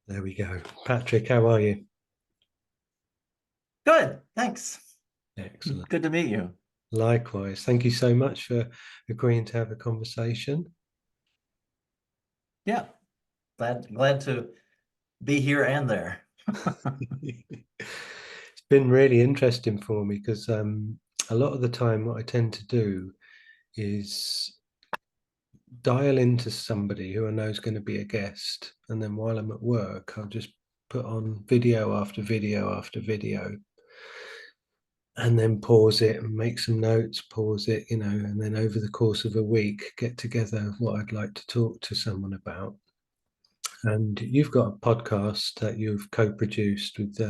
There we go. Patrick, how are you? Good, thanks. Excellent. Good to meet you. Likewise. Thank you so much for agreeing to have a conversation. Yeah, glad to be here and there. It's been really interesting for me because a lot of the time, what I tend to do is dial into somebody who I know is going to be a guest. And then while I'm at work, I'll just put on video after video after video and then pause it and make some notes, pause it, and then over the course of a week, get together what I'd like to talk to someone about. And you've got a podcast that you've co-produced with,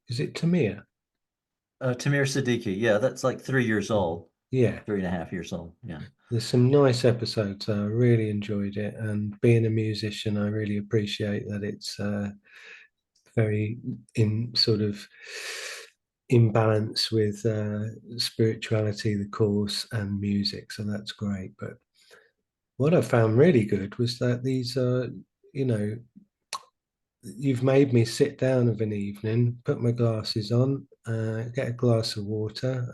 is it Tamir? Tamir Siddiqui, yeah, that's like 3 years old, Yeah, 3.5 years old. Yeah. there's some nice episodes. I really enjoyed it. And being a musician, I really appreciate that it's very in sort of in balance with spirituality, the course, and music. So that's great. But what I found really good was that these are, you know, you've made me sit down of an evening, put my glasses on, get a glass of water,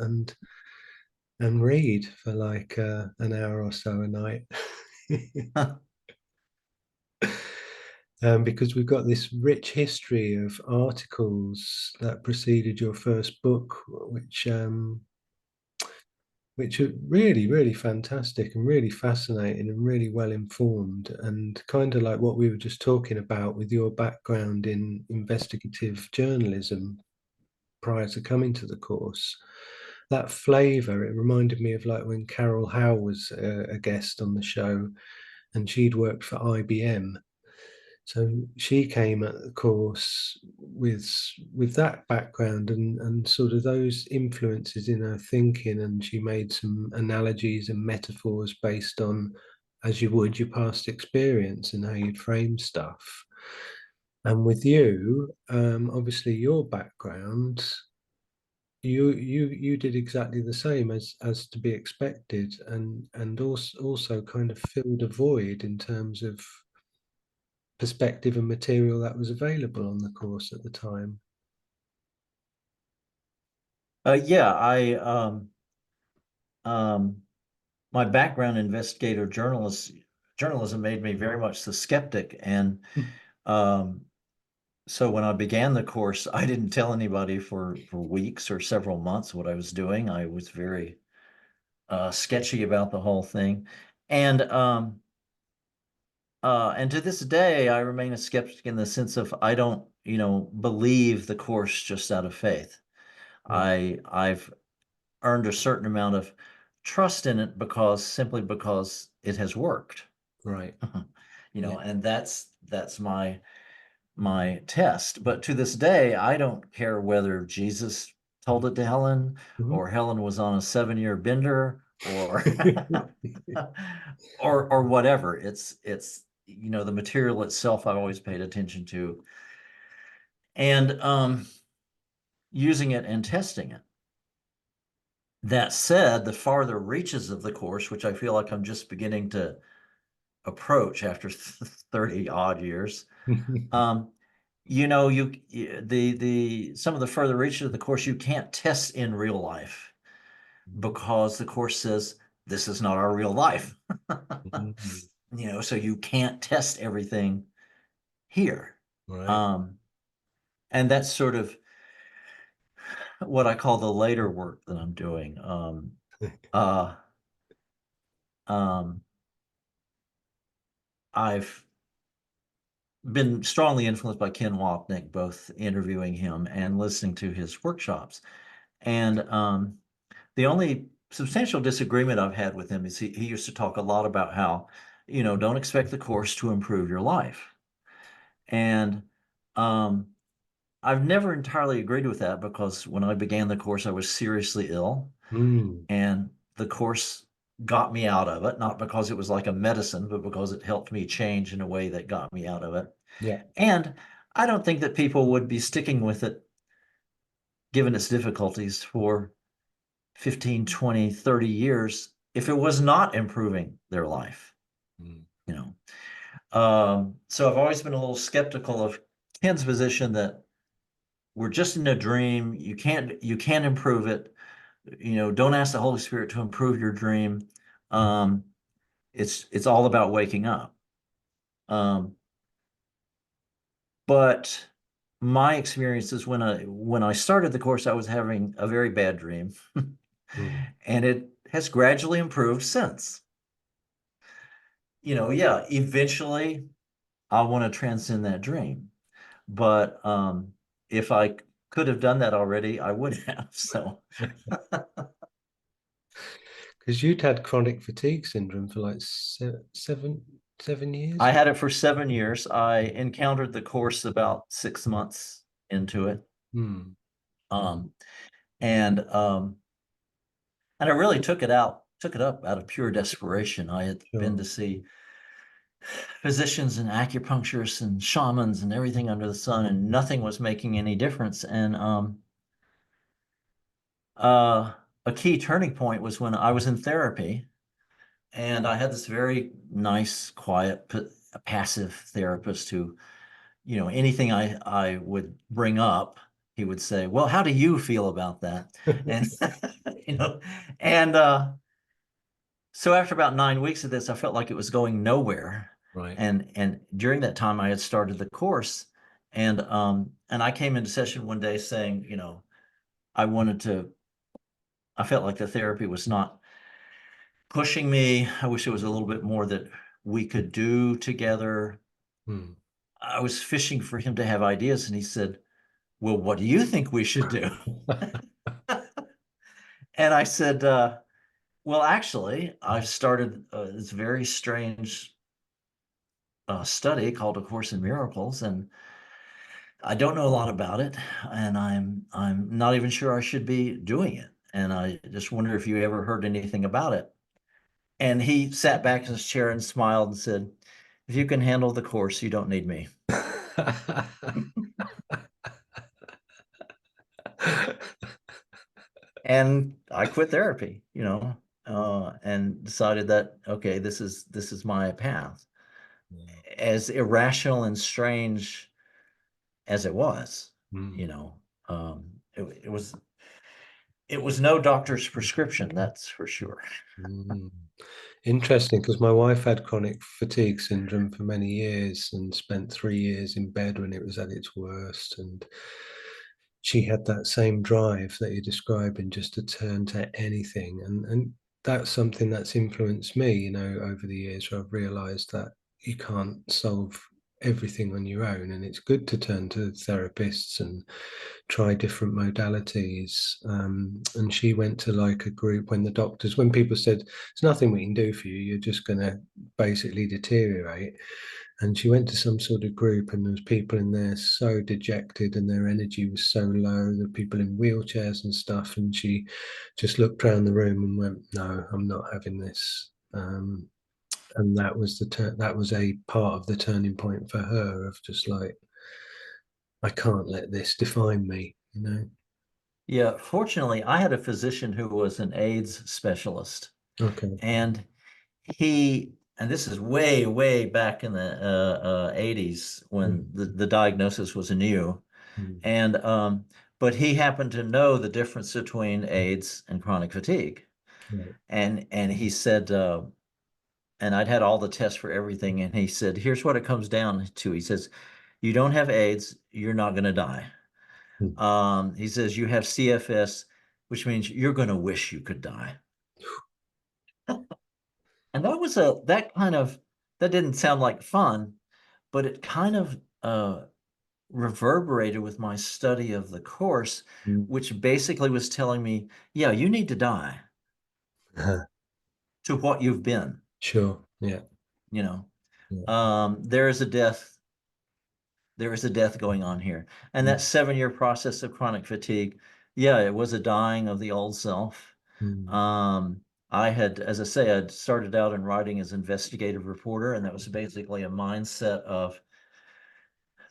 and read for like an hour or so a night. Because we've got this rich history of articles that preceded your first book, which are really, really fantastic and really fascinating and really well informed, and kind of like what we were just talking about with your background in investigative journalism prior to coming to the course. That flavor, it reminded me of like when Carol Howe was a guest on the show and she'd worked for IBM. So she came at the course with that background and sort of those influences in her thinking, and she made some analogies and metaphors based on, as you would, your past experience and how you'd frame stuff. And with you, obviously your background, you did exactly the same as to be expected, and also kind of filled a void in terms of perspective and material that was available on the course at the time. Yeah, I um my background in investigative journalism made me very much the skeptic. And um so when I began the course, I didn't tell anybody for weeks or several months what I was doing. I was very sketchy about the whole thing. And to this day, I remain a skeptic in the sense of I don't, believe the course just out of faith. Right, I've earned a certain amount of trust in it simply because it has worked. right, yeah. And that's my test. But to this day, I don't care whether Jesus told it to Helen Mhm. or Helen was on a 7-year bender or or whatever. It's the material itself I've always paid attention to, and using it and testing it. That said, the farther reaches of the course, which I feel like I'm just beginning to approach after 30 odd years, um, the some of the further reaches of the course you can't test in real life because the course says this is not our real life. Mhm. So you can't test everything here. Right. Um, and that's sort of what I call the later work that I'm doing. Uh, um, I've been strongly influenced by Ken Wapnick, both interviewing him and listening to his workshops. And the only substantial disagreement I've had with him is he used to talk a lot about how, don't expect the course to improve your life. And um, I've never entirely agreed with that because when I began the course, I was seriously ill, Mm, and the course got me out of it, not because it was like a medicine, but because it helped me change in a way that got me out of it. yeah. And I don't think that people would be sticking with it, given its difficulties, for 15, 20, 30 years if it was not improving their life, Mm, you know. So I've always been a little skeptical of Ken's position that we're just in a dream. You can't improve it. Don't ask the Holy Spirit to improve your dream. Um, it's all about waking up. Um, but my experience is when I started the course, I was having a very bad dream, Mm. and it has gradually improved since. Yeah, eventually I want to transcend that dream. But if I could have done that already, I would have. So Because you'd had chronic fatigue syndrome for like 7 years. I had it for 7 years. I encountered the course about 6 months into it. Hmm. Um, and I really took it up out of pure desperation. I had been Sure. to see physicians and acupuncturists and shamans and everything under the sun, and nothing was making any difference. And uh, a key turning point was when I was in therapy, and I had this very nice, quiet, passive therapist who, anything I would bring up, he would say, "Well, how do you feel about that?" And you know, and so after about 9 weeks of this, I felt like it was going nowhere. Right. And during that time, I had started the course, and I came into session one day saying, I wanted to. I felt like the therapy was not pushing me. I wish there was a little bit more that we could do together. Hmm. I was fishing for him to have ideas, and he said, "Well, what do you think we should do?" And I said, "Well, actually, I've started this very strange study called A Course in Miracles, and I don't know a lot about it, and I'm not even sure I should be doing it. And I just wonder if you ever heard anything about it." And he sat back in his chair and smiled and said, "If you can handle the course, you don't need me." And I quit therapy, and decided that, okay, this is my path. As irrational and strange as it was, Hmm. you know, it was no doctor's prescription, that's for sure. Mm. Interesting, because my wife had chronic fatigue syndrome for many years and spent 3 years in bed when it was at its worst. And she had that same drive that you're describing, just to turn to anything. And that's something that's influenced me, over the years, where I've realized that you can't solve everything on your own. And it's good to turn to therapists and try different modalities. And she went to like a group when people said, "There's nothing we can do for you, you're just going to basically deteriorate." And she went to some sort of group, and there was people in there so dejected, and their energy was so low. The people in wheelchairs and stuff, and she just looked around the room and went, "No, I'm not having this." And that was a part of the turning point for her, of just like, I can't let this define me. Yeah, fortunately, I had a physician who was an AIDS specialist, Okay. and and this is way, way back in the 80s Mm. when the diagnosis was new. Mm. And but he happened to know the difference between AIDS and chronic fatigue. Right. And he said, and I'd had all the tests for everything, and he said, "Here's what it comes down to." He says, "You don't have AIDS, you're not going to die." Mm. He says, "You have CFS, which means you're going to wish you could die." And that didn't sound like fun, but it kind of reverberated with my study of the course, Mm. which basically was telling me, yeah, you need to die to what you've been, Sure. Yeah. you know. Yeah. There is a death, there is a death going on here. And Mm. that 7 year process of chronic fatigue, yeah, it was a dying of the old self. Mm. Um, I had, as I say, I'd started out in writing as investigative reporter, and that was basically a mindset of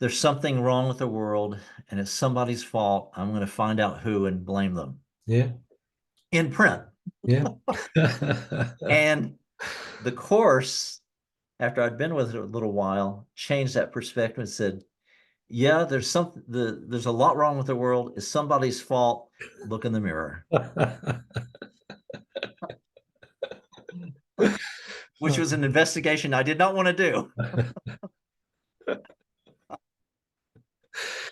there's something wrong with the world and it's somebody's fault. I'm going to find out who and blame them Yeah. in print. Yeah. And the course after I'd been with it a little while, changed that perspective and said, yeah, there's a lot wrong with the world. It's somebody's fault. Look in the mirror. Which was an investigation I did not want to do.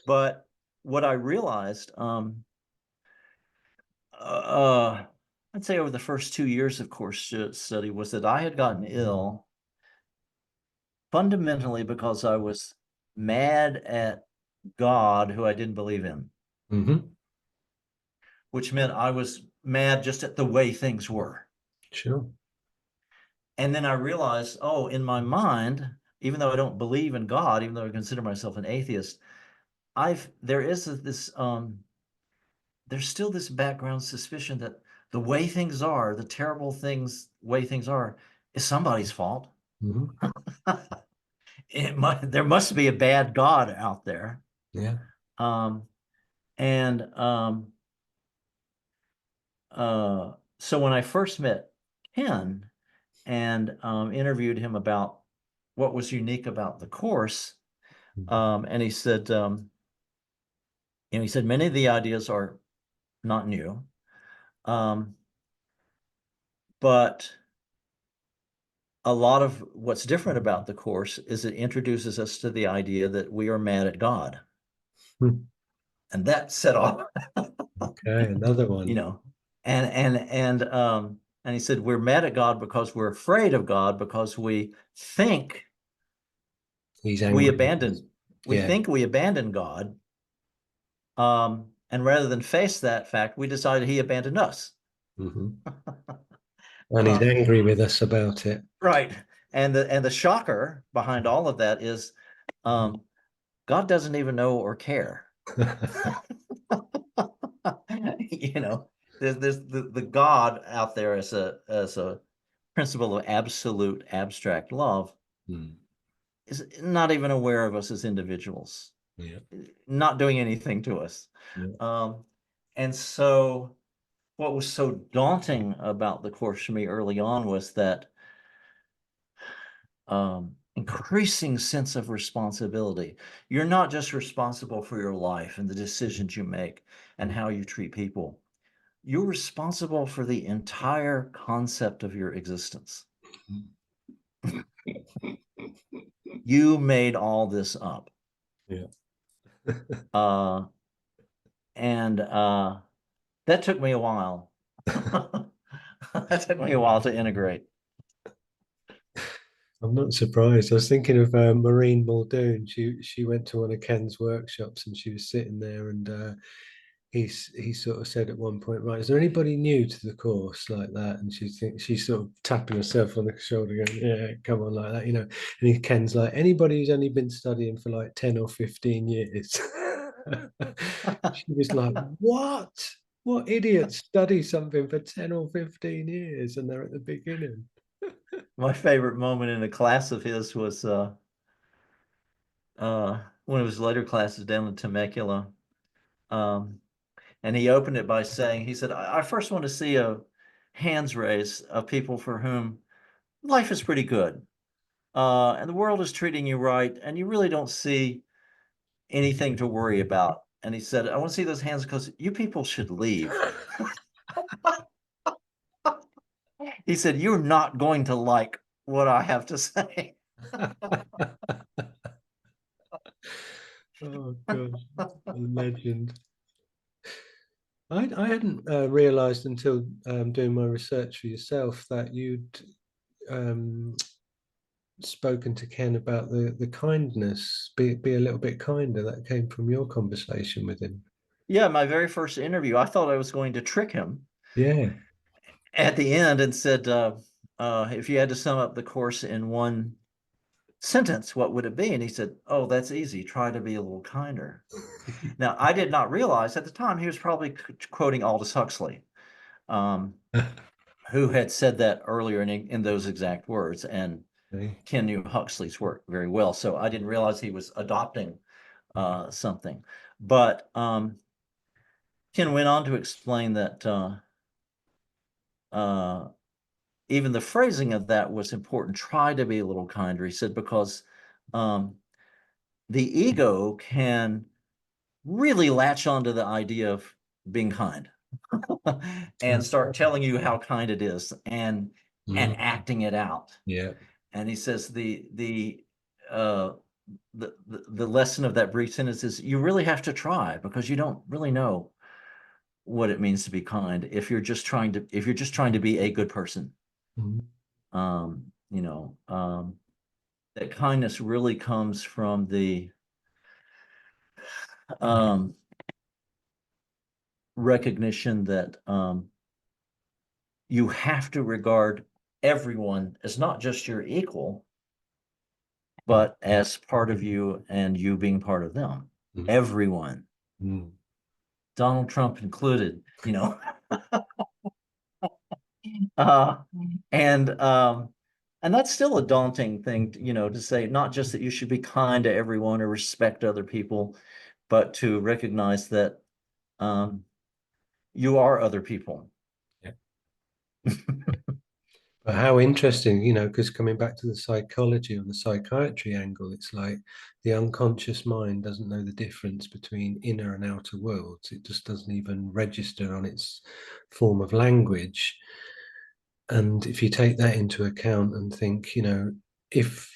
But what I realized, I'd say over the first 2 years of course study, was that I had gotten ill fundamentally because I was mad at God, who I didn't believe in, which meant I was mad just at the way things were. Sure. And then I realized, oh, in my mind, even though I don't believe in God, even though I consider myself an atheist, there's still this background suspicion that the way things are, the terrible things, way things are, is somebody's fault. There must be a bad God out there. Yeah. And so when I first met Ken and interviewed him about what was unique about the course, and he said, many of the ideas are not new, but a lot of what's different about the course is it introduces us to the idea that we are mad at God. And that set off, Okay, another one. And he said, we're mad at God because we're afraid of God, because we think He's angry. we think we abandoned God. And rather than face that fact, we decided he abandoned us. And he's angry with us about it. Right. And the shocker behind all of that is God doesn't even know or care. There's the God out there as a principle of absolute abstract love is not even aware of us as individuals, not doing anything to us. And so what was so daunting about the course for me early on was that increasing sense of responsibility. You're not just responsible for your life and the decisions you make and how you treat people. You're responsible for the entire concept of your existence. You made all this up. And that took me a while. That took me a while to integrate. I'm not surprised. I was thinking of Maureen Muldoon. She went to one of Ken's workshops and she was sitting there, and he sort of said at one point, right, is there anybody new to the course like that? And she's sort of tapping herself on the shoulder, going, yeah, come on, like that, And Ken's like, anybody who's only been studying for like 10 or 15 years. She was like, what? What idiots study something for 10 or 15 years and they're at the beginning? My favorite moment in a class of his was one of his later classes down in Temecula. And he opened it by saying, he said, I first want to see a hands raise of people for whom life is pretty good. And the world is treating you right, and you really don't see anything to worry about. And he said, I want to see those hands because you people should leave. He said, you're not going to like what I have to say. Oh gosh, a legend. I hadn't realised until doing my research for yourself that you'd um, spoken to Ken about the kindness, be a little bit kinder. That came from your conversation with him. Yeah, my very first interview, I thought I was going to trick him Yeah. at the end and said, if you had to sum up the course in one sentence, what would it be? And he said, oh, that's easy. Try to be a little kinder. Now, I did not realize at the time he was probably quoting Aldous Huxley, who had said that earlier in those exact words. And Ken knew Huxley's work very well. So I didn't realize he was adopting something. But Ken went on to explain that even the phrasing of that was important. Try to be a little kinder. He said, because the ego can really latch onto the idea of being kind and start telling you how kind it is and Mm. acting it out. Yeah. And he says uh, the lesson of that brief sentence is you really have to try, because you don't really know what it means to be kind if you're just trying to be a good person. Mm. You know, that kindness really comes from the um, recognition that you have to regard everyone as not just your equal, but as part of you and you being part of them. Mm. Everyone, Mm. Donald Trump included, you know. uh, and and that's still a daunting thing, you know, to say, not just that you should be kind to everyone or respect other people, but to recognize that um, you are other people. Yeah. But how interesting, you know, because coming back to the psychology or the psychiatry angle, it's like the unconscious mind doesn't know the difference between inner and outer worlds. It just doesn't even register on its form of language. And if you take that into account and think, you know, if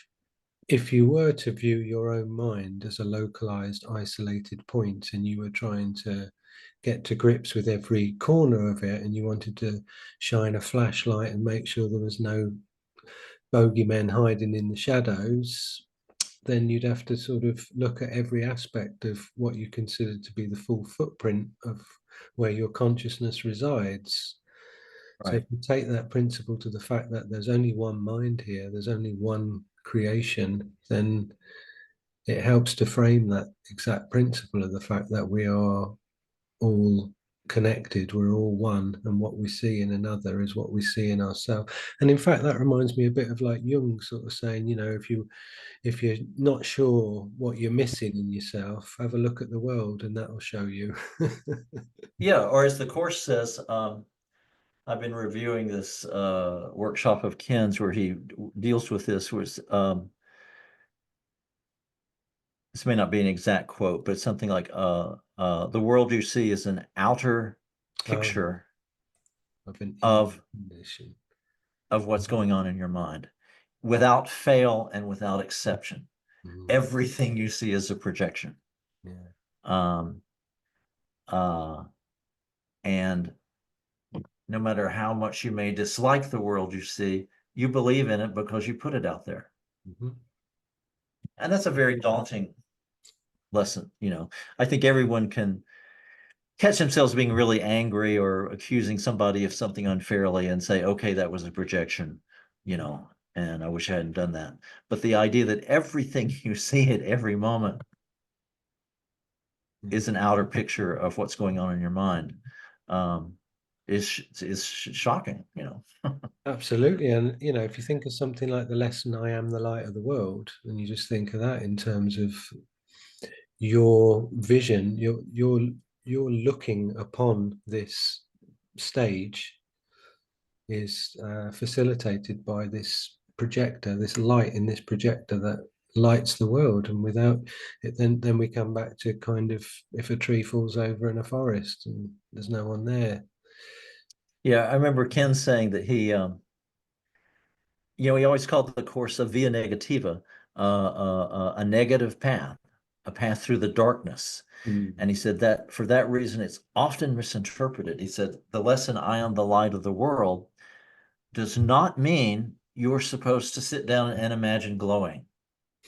if you were to view your own mind as a localized, isolated point, and you were trying to get to grips with every corner of it, and you wanted to shine a flashlight and make sure there was no bogeymen hiding in the shadows, then you'd have to sort of look at every aspect of what you consider to be the full footprint of where your consciousness resides. So if Right. you take that principle to the fact that there's only one mind here, there's only one creation, then it helps to frame that exact principle of the fact that we are all connected, we're all one, and what we see in another is what we see in ourselves. And in fact, that reminds me a bit of like Jung sort of saying, you know, if you're not sure what you're missing in yourself, have a look at the world and that will show you. Yeah, or as the course says, I've been reviewing this workshop of Ken's where he deals with this. Was this may not be an exact quote, but it's something like, "The world you see is an outer Oh, picture of an inner of condition. what's going on in your mind, without fail and without exception. Mm, Everything you see is a projection." yeah. Um, uh, and no matter how much you may dislike the world you see, you believe in it because you put it out there. Mhm. And that's a very daunting lesson, you know. I think everyone can catch themselves being really angry or accusing somebody of something unfairly and say, okay, that was a projection, you know, and I wish I hadn't done that. But the idea that everything you see at every moment Yeah. is an outer picture of what's going on in your mind um, is shocking, you know. Absolutely. And, you know, if you think of something like the lesson, I am the light of the world, and you just think of that in terms of your vision, you're looking upon this stage is facilitated by this projector, this light in this projector that lights the world. And without it, then we come back to kind of if a tree falls over in a forest and there's no one there. Yeah, I remember Ken saying that he always called the course a via negativa, a negative path, a path through the darkness. Mm. And he said that for that reason, it's often misinterpreted. He said, the lesson, I am the light of the world, does not mean you're supposed to sit down and imagine glowing.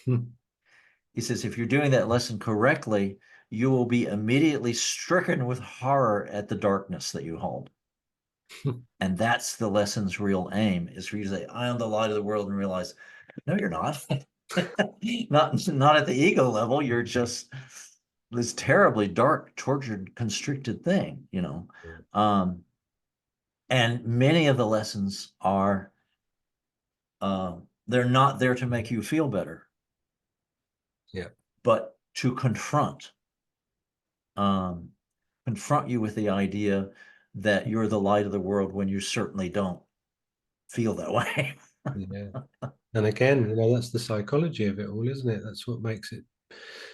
He says, if you're doing that lesson correctly, you will be immediately stricken with horror at the darkness that you hold. And that's the lesson's real aim, is for you to say, I am the light of the world, and realize, no, you're not. Not at the ego level. You're just this terribly dark, tortured, constricted thing, you know. Um, and many of the lessons are they're not there to make you feel better, Yeah. but to um, confront you with the idea that you're the light of the world when you certainly don't feel that way. Yeah. And again, that's the psychology of it all, isn't it? That's what makes it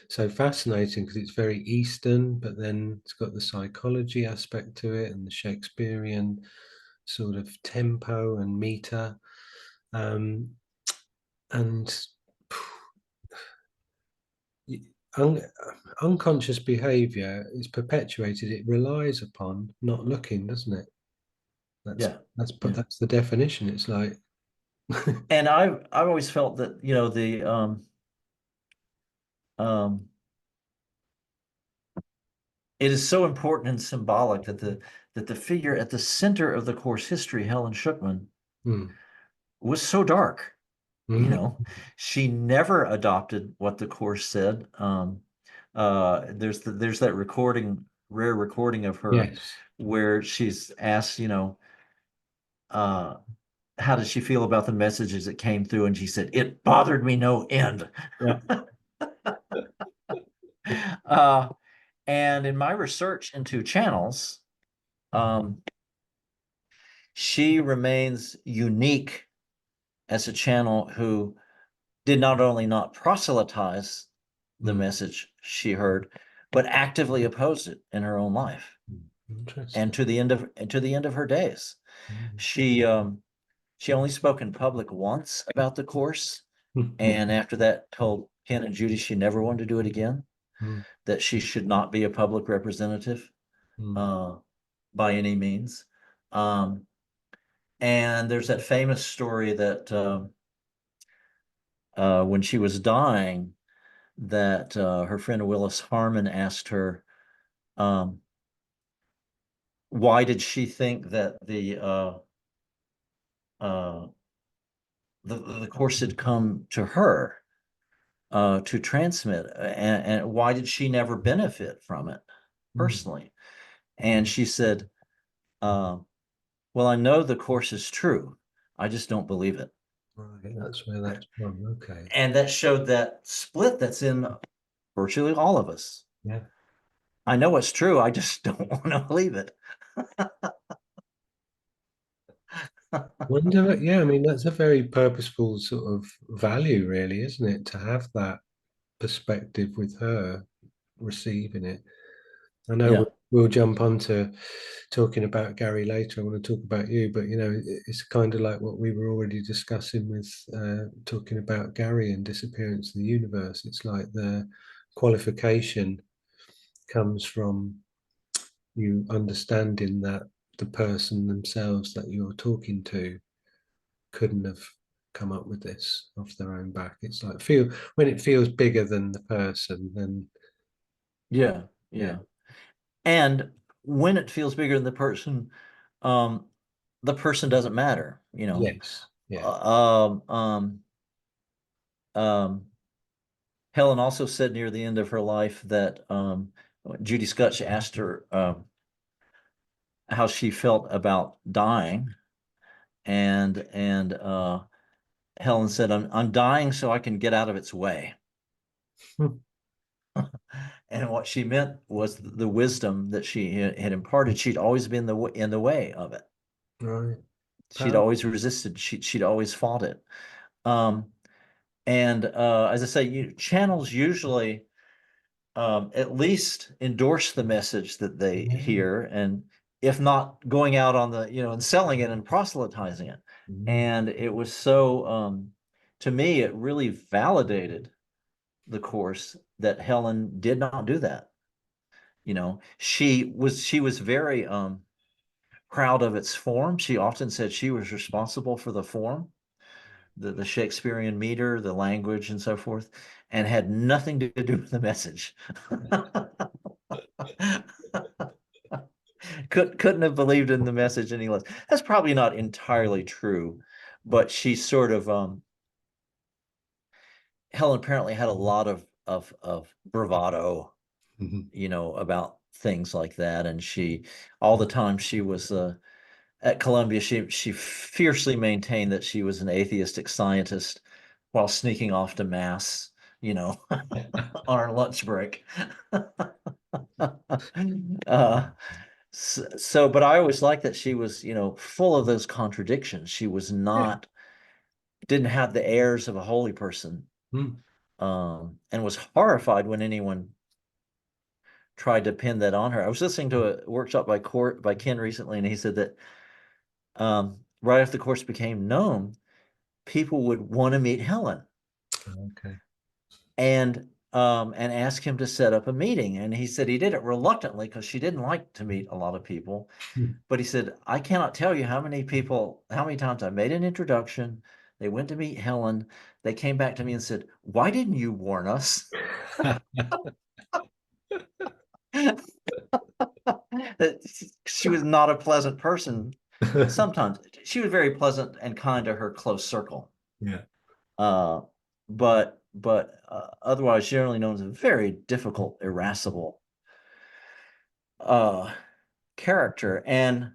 so fascinating because it's very Eastern, but then it's got the psychology aspect to it and the Shakespearean sort of tempo and meter. Um, and un- unconscious behavior is perpetuated. It relies upon not looking, doesn't it? That's Yeah. that's Yeah. that's the definition. It's like, And I've always felt that, the um it is so important and symbolic that the figure at the center of the course history, Helen Schucman, mm, was so dark. You mm, know, she never adopted what the course said. There's that rare recording of her yes, where she's asked, uh, how did she feel about the messages that came through, and she said, "It bothered me no end." yeah, Uh, and in my research into channels, um, she remains unique as a channel who did not only not proselytize the mm, message she heard, but actively opposed it in her own life. And interesting. to the end of her days, Mm, she only spoke in public once about the course, and after that told Ken and Judy she never wanted to do it again, mm, that she should not be a public representative mm, uh, by any means. Um, and there's that famous story that when she was dying, that her friend Willis Harmon asked her, um, why did she think that uh, the course had come to her to transmit, and why did she never benefit from it mm. personally? And she said, uh, "Well, I know the course is true. I just don't believe it." Right, that's where that's from. Okay. And that showed that split that's in virtually all of us. Yeah. I know it's true. I just don't want to believe it. Wonder, yeah, I mean, that's a very purposeful sort of value, really, isn't it? To have that perspective with her receiving it. I know Yeah. we'll jump on to talking about Gary later. I want to talk about you, but it's kind of like what we were already discussing with talking about Gary and Disappearance of the Universe. It's like the qualification comes from you understanding that the person themselves that you're talking to couldn't have come up with this off their own back. It's like feel when it feels bigger than the person, then Yeah. yeah, Yeah. And when it feels bigger than um, the person doesn't matter, yes, yeah, Uh, Um, um, um, Helen also said near the end of her life that Judy Scutch asked her how she felt about dying, and Helen said, I'm dying so I can get out of its way." And what she meant was the wisdom that she had imparted. She'd always been in the way of it. right, She'd power. always resisted. She'd always fought it. Um, and as I say, channels usually at least endorse the message that they Yeah. hear, and if not going out on and selling it and proselytizing it. Mm. And it was so, to me, it really validated the course that Helen did not do that. She was very proud of its form. She often said she was responsible for the form, the Shakespearean meter, the language, and so forth, and had nothing to do with the message. Couldn't have believed in the message any less. That's probably not entirely true, but she sort of Helen apparently had a lot of bravado, Mhm. about things like that, and she all the time she was at Columbia, she fiercely maintained that she was an atheistic scientist while sneaking off to mass, on our lunch break. uh, But I always liked that she was, full of those contradictions. She was Yeah. not, didn't have the airs of a holy person, Mm. and was horrified when anyone tried to pin that on her. I was listening to a workshop by Ken recently, and he said that right after the course became known, people would want to meet Helen Okay. and ask him to set up a meeting. And he said he did it reluctantly because she didn't like to meet a lot of people. Mm. But he said, I cannot tell you how many times I made an introduction. They went to meet Helen. They came back to me and said, why didn't you warn us? That she was not a pleasant person. Sometimes she was very pleasant and kind to her close circle. Yeah. Uh, but otherwise generally known as a very difficult, irascible uh, character. And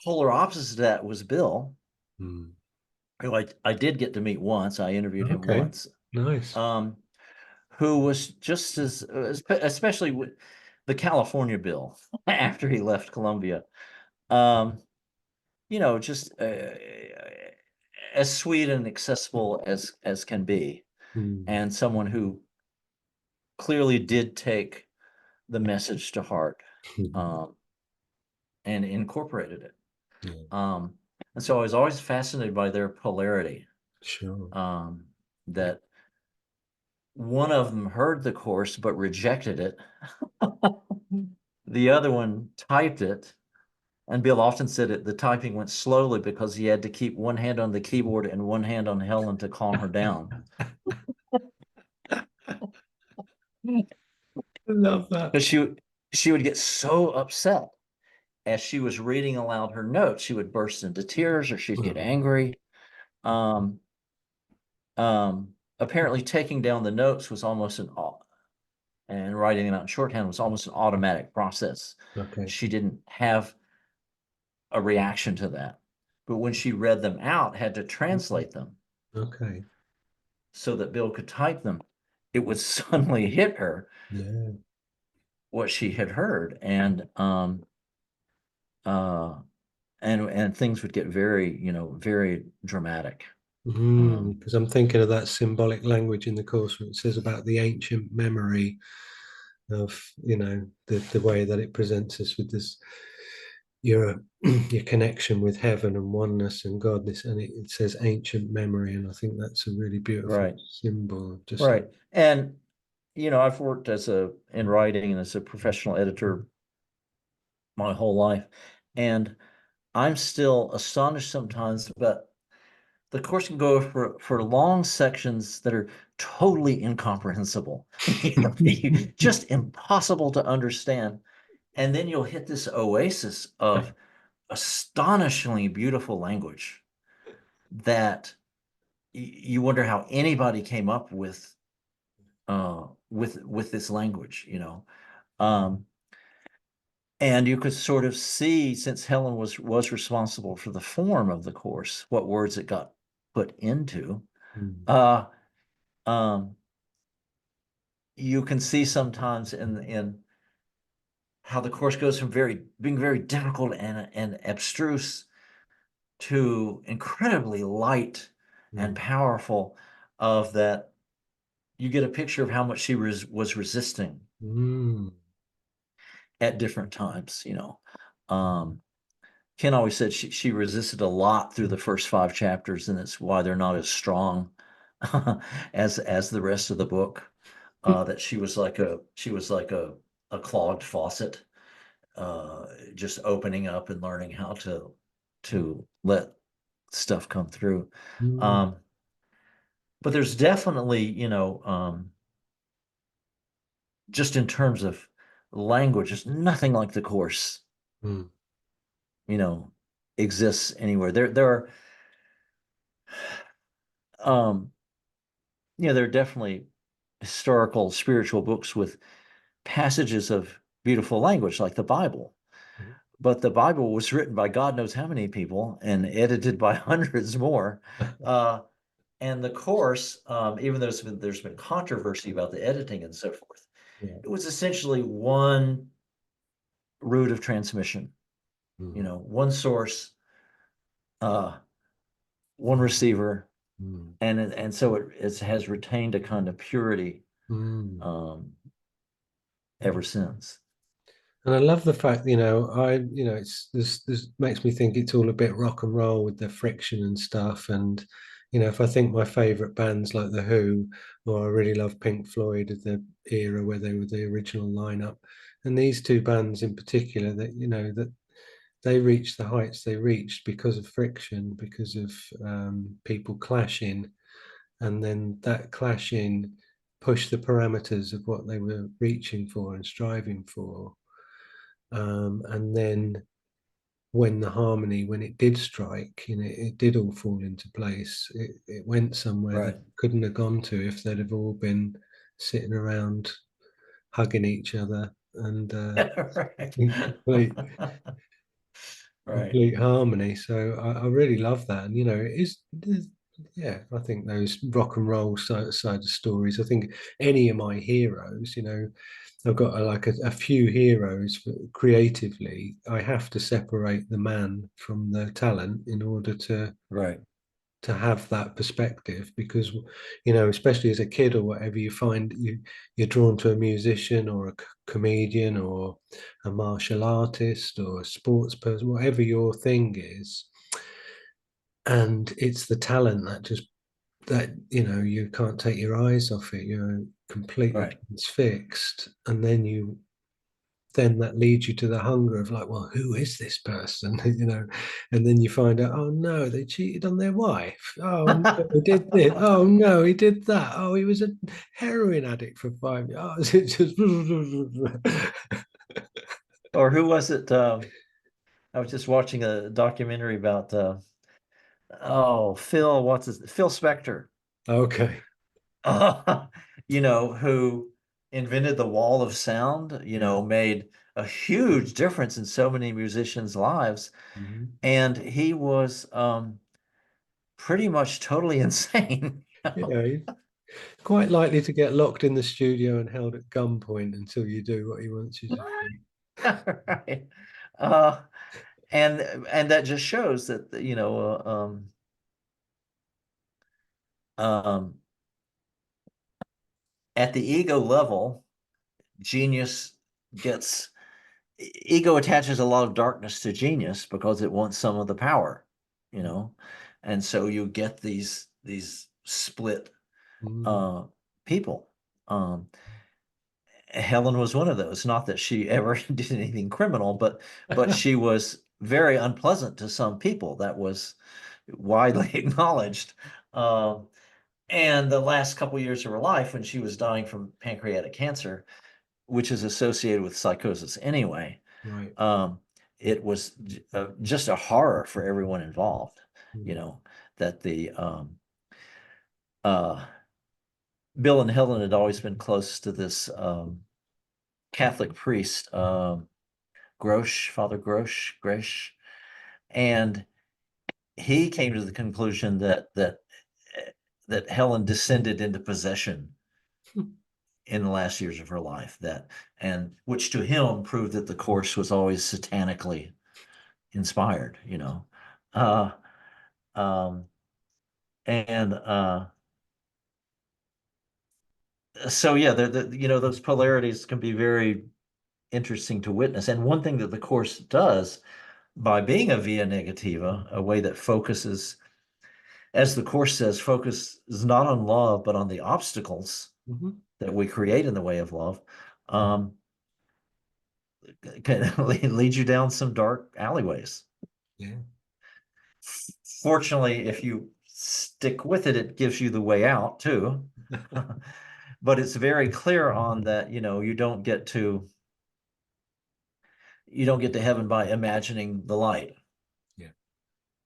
polar opposite to that was Bill, Mm. who I did get to meet once. I interviewed him Okay. once, Nice. um, who was just especially with the California Bill after he left Colombia. Um, just as sweet and accessible as can be, Mm. and someone who clearly did take the message to heart, um, and incorporated it. Yeah. Um, and so I was always fascinated by their polarity. Sure. Um, that one of them heard the course but rejected it. The other one typed it, and Bill often said it. The typing went slowly because he had to keep one hand on the keyboard and one hand on Helen to calm her down. I love that. Because she would get so upset as she was reading aloud her notes. She would burst into tears or she'd get Mm. angry. Um, Apparently, taking down the notes was almost and writing them out in shorthand was almost an automatic process. Okay. She didn't have a reaction to that, but when she read them out, had to translate them Okay. so that Bill could type them, it would suddenly hit her Yeah. what she had heard, uh, and things would get very, very dramatic. Because I'm thinking of that symbolic language in the course where it says about the ancient memory of, the way that it presents us with this your your connection with heaven and oneness and God. It says ancient memory, and I think that's a really beautiful Right, symbol of just right. And I've worked in writing and as a professional editor my whole life, and I'm still astonished sometimes, but the course can go for long sections that are totally incomprehensible, just impossible to understand. And then you'll hit this oasis of astonishingly beautiful language that you wonder how anybody came up with this language. Um, and you could sort of see, since Helen was responsible for the form of the course, what words it got put into. Mm. Uh, um, you can see sometimes in how the course goes from being very difficult and abstruse to incredibly light and Mm. powerful. Of that, you get a picture of how much she was resisting Mm. at different times. Ken always said she resisted a lot through the first 5 chapters, and it's why they're not as strong as the rest of the book. That she was like a clogged faucet, just opening up and learning how to let stuff come through. Mm. Um, but there's definitely, just in terms of language, there's nothing like the course, Mm. you know, exists anywhere. Um, there are definitely historical, spiritual books with passages of beautiful language, like the Bible. Mm. But the Bible was written by God knows how many people and edited by hundreds more. Uh, and the course, even though there's been controversy about the editing and so forth, Yeah. it was essentially one route of transmission. You Mm. know, one source, one receiver, Mm. and so it has retained a kind of purity Mm. um, ever since. And I love the fact, it's this makes me think it's all a bit rock and roll with the friction and stuff. And, if I think my favorite bands like The Who, or I really love Pink Floyd of the era where they were the original lineup, and these two bands in particular, that they reached the heights they reached because of friction, because of people clashing, and then that clashing pushed the parameters of what they were reaching for and striving for. And then when it did strike, it did all fall into place. It went somewhere that Right. it couldn't have gone to if they'd have all been sitting around hugging each other and Right. in Right. complete harmony. So I really love that. And, yeah, I think those rock and roll side of stories, I think any of my heroes, I've got a few heroes, but creatively, I have to separate the man from the talent in order Right. to have that perspective. Because, especially as a kid or whatever, you find you're drawn to a musician or a comedian or a martial artist or a sports person, whatever your thing is, and it's the talent that you can't take your eyes off it. You're completely Right. transfixed, and then that leads you to the hunger of like, well, who is this person? And then you find out, oh no, they cheated on their wife. Oh no, he did this. Oh no, he did that. Oh, he was a heroin addict for 5 years. It just Or who was it? I was just watching a documentary about Phil Spector, okay. who invented the wall of sound, Yeah. made a huge difference in so many musicians' lives. Mhm. And he was pretty much totally insane. Yeah, he's quite likely to get locked in the studio and held at gunpoint until you do what he wants you to do. Right. Uh, and that just shows that, um, at the ego level, genius gets ego attaches a lot of darkness to genius because it wants some of the power, you know, and so you get these split Mm. uh, people. Um, Helen was one of those. Not that she ever did anything criminal, but she was very unpleasant to some people. That was widely acknowledged. Um, and the last couple of years of her life, when she was dying from pancreatic cancer, which is associated with psychosis anyway, Right. um, it was just a horror for everyone involved. You Mm. know that uh, Bill and Helen had always been close to this Catholic priest, Father Grosh, and he came to the conclusion that Helen descended into possession in the last years of her life. And which to him proved that the course was always satanically inspired. Uh, um, and so yeah, those polarities can be very interesting to witness. And one thing that the course does by being a via negativa, a way that focuses, as the course says, focus is not on love, but on the obstacles Mhm. that we create in the way of love, um, can lead you down some dark alleyways. Yeah. Fortunately, if you stick with it, it gives you the way out too. But it's very clear on that, you don't get to heaven by imagining the light, Yeah.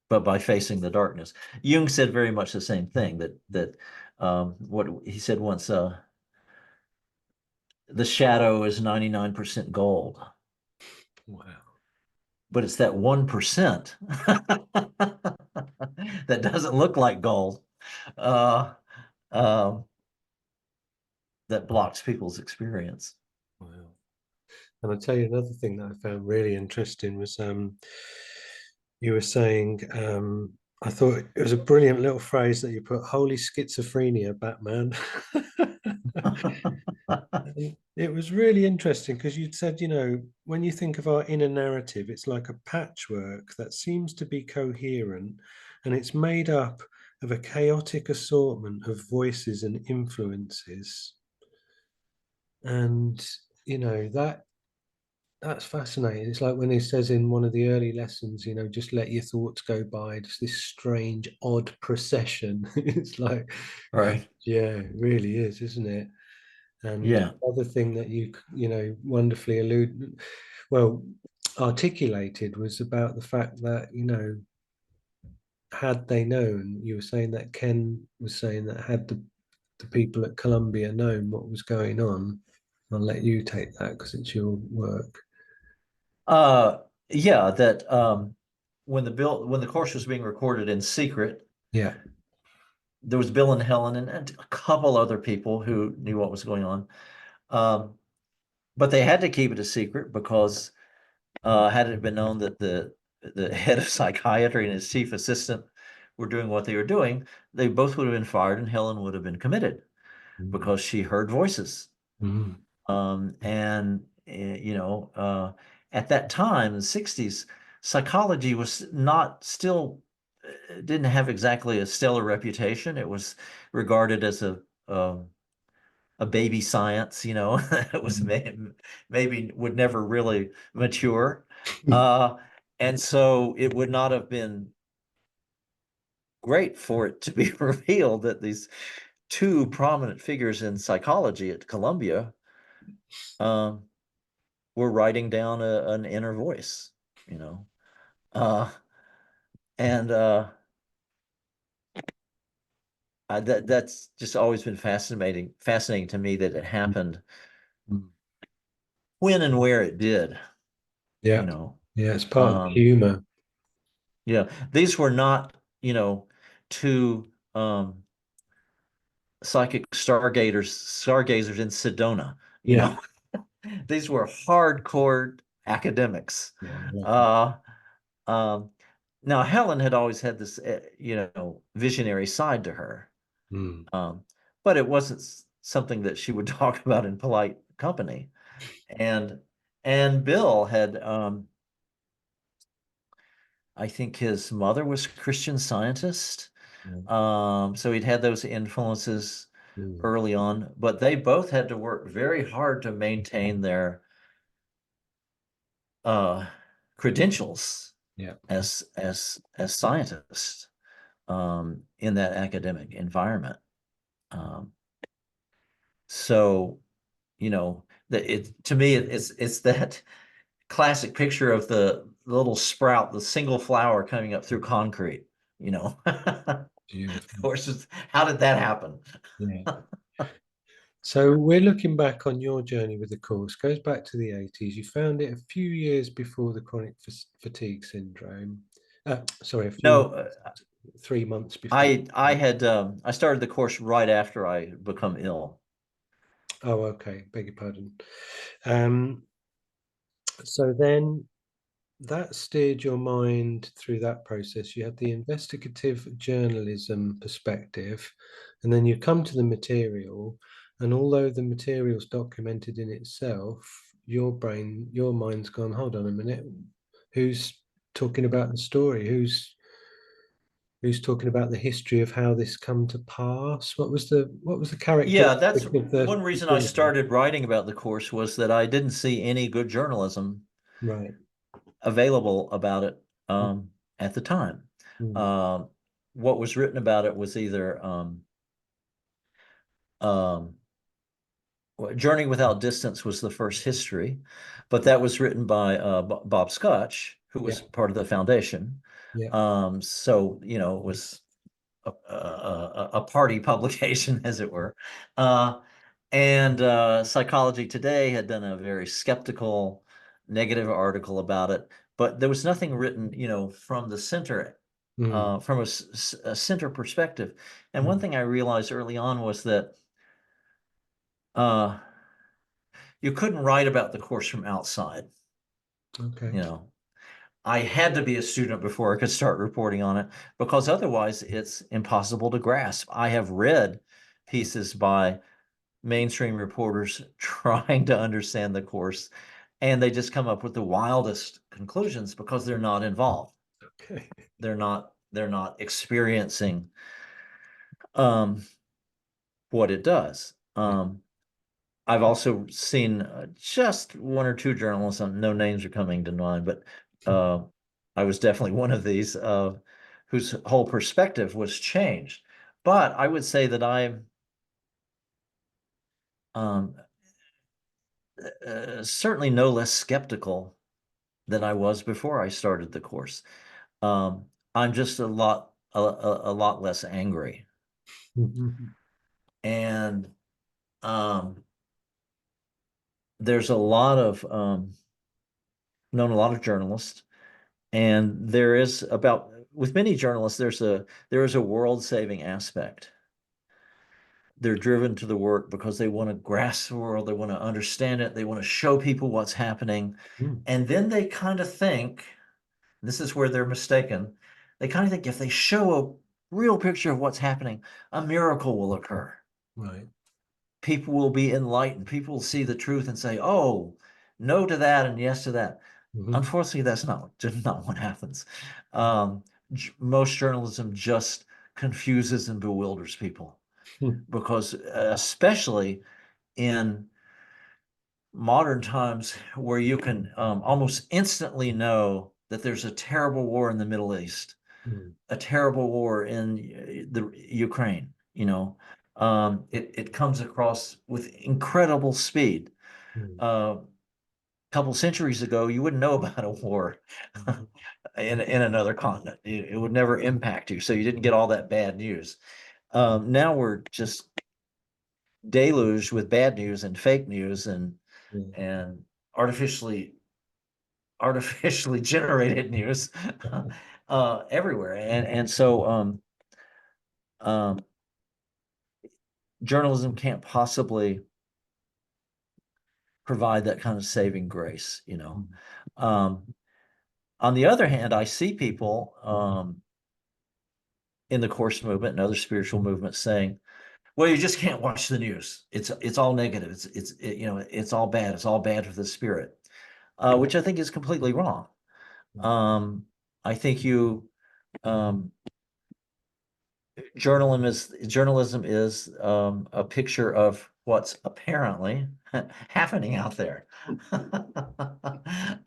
but by facing the darkness. Jung said very much the same thing, that what he said once, the shadow is 99% gold, Wow. but it's that 1% that doesn't look like gold, uh, um, that blocks people's experience. Wow. And I'll tell you another thing that I found really interesting was you were saying, I thought it was a brilliant little phrase that you put, holy schizophrenia, Batman. And it was really interesting because you'd said, when you think of our inner narrative, it's like a patchwork that seems to be coherent and it's made up of a chaotic assortment of voices and influences. And, that's fascinating. It's like when he says in one of the early lessons, just let your thoughts go by, just this strange, odd procession. It's like, Right. yeah, it really is, isn't it? And Yeah. the other thing that wonderfully well, articulated was about the fact that, had they known, you were saying that Ken was saying that had the people at Columbia known what was going on, I'll let you take that because it's your work. Uh, yeah, that when the course was being recorded in secret, Yeah. there was Bill and Helen and a couple other people who knew what was going on. Um, but they had to keep it a secret because had it been known that the head of psychiatry and his chief assistant were doing what they were doing, they both would have been fired and Helen would have been committed Mm. because she heard voices. Mm. And at that time, the 60s, psychology was not still didn't have exactly a stellar reputation. It was regarded as a baby science, it was Mm. maybe would never really mature. Uh, and so it would not have been great for it to be revealed that these two prominent figures in psychology at Columbia um, were writing down an inner voice, you know. Uh, and that's just always been fascinating to me that it happened Mm. when and where it did, you Yeah. know. Yeah, it's part of the Um, humor. yeah, these were not, two psychic stargazers in Sedona, you Yeah. know. These were hardcore academics. Yeah, exactly. Uh, um, Now Helen had always had this, visionary side to her, Mm. um, but it wasn't something that she would talk about in polite company. And Bill had, I think his mother was a Christian Scientist, Yeah. so he'd had those influences Mm. early on, but they both had to work very hard to maintain their uh, credentials Yeah. as scientists in that academic environment. Um, so that it to me it's that classic picture of the little sprout, the single flower coming up through concrete. Of Beautiful. course, how did that happen? Yeah. So we're looking back on your journey with the course, goes back to the 80s. You found it a few years before the chronic fatigue syndrome. Sorry, 3 months before. I started the course right after I become ill. Oh, okay. Beg your pardon. Um, so then that steered your mind through that process. You had the investigative journalism perspective, and then you come to the material. And although the material's documented in itself, your mind's gone, hold on a minute, who's talking about the story? Who's talking about the history of how this come to pass? What was the Yeah, characteristic that's of the one reason I journal? started writing about the course was that I didn't see any good journalism Right. available about it at the time. Mm. Um, what was written about it was either um, Journey Without Distance was the first history, but that was written by Bob Scotch, who Yeah. was part of the foundation. Yeah. So, it was a party publication, as it were. And Psychology Today had done a very skeptical, negative article about it, but there was nothing written, from the center, Mm. from a center perspective. And one Mm. thing I realized early on was that, uh, you couldn't write about the course from outside. Okay. You know, I had to be a student before I could start reporting on it, because otherwise it's impossible to grasp. I have read pieces by mainstream reporters trying to understand the course, and they just come up with the wildest conclusions because they're not involved. Okay. They're not experiencing what it does. Yeah. I've also seen just one or two journalists, no names are coming to mind, but I was definitely one of these whose whole perspective was changed. But I would say that I'm um, certainly no less skeptical than I was before I started the course. I'm just a lot less angry, and um, there's a lot of known a lot of journalists, and there is about with many journalists there is a world-saving aspect. They're driven to the work because they want to grasp the world, they want to understand it, they want to show people what's happening, Mm. and then they kind of think, this is where they're mistaken, they kind of think if they show a real picture of what's happening, a miracle will occur. Right. People will be enlightened. People will see the truth and say, oh, no to that and yes to that. Mhm. Unfortunately, that's not what happens. Um, Most journalism just confuses and bewilders people, Mm. because especially in modern times where you can almost instantly know that there's a terrible war in the Middle East, Mm. a terrible war in the Ukraine, it comes across with incredible speed. Mm. A couple centuries ago, you wouldn't know about a war Mhm. in another continent. It would never impact you, so you didn't get all that bad news. Now we're just deluged with bad news and fake news Yeah. and artificially artificially generated news everywhere, and so um, journalism can't possibly provide that kind of saving grace, you know. Mm. Um, on the other hand, I see people in the course movement and other spiritual movements saying, "Well, you just can't watch the news. It's all negative. It's all bad. It's all bad for the spirit," which I think is completely wrong. Mm. Um, I think you um, journalism is a picture of what's apparently happening out there.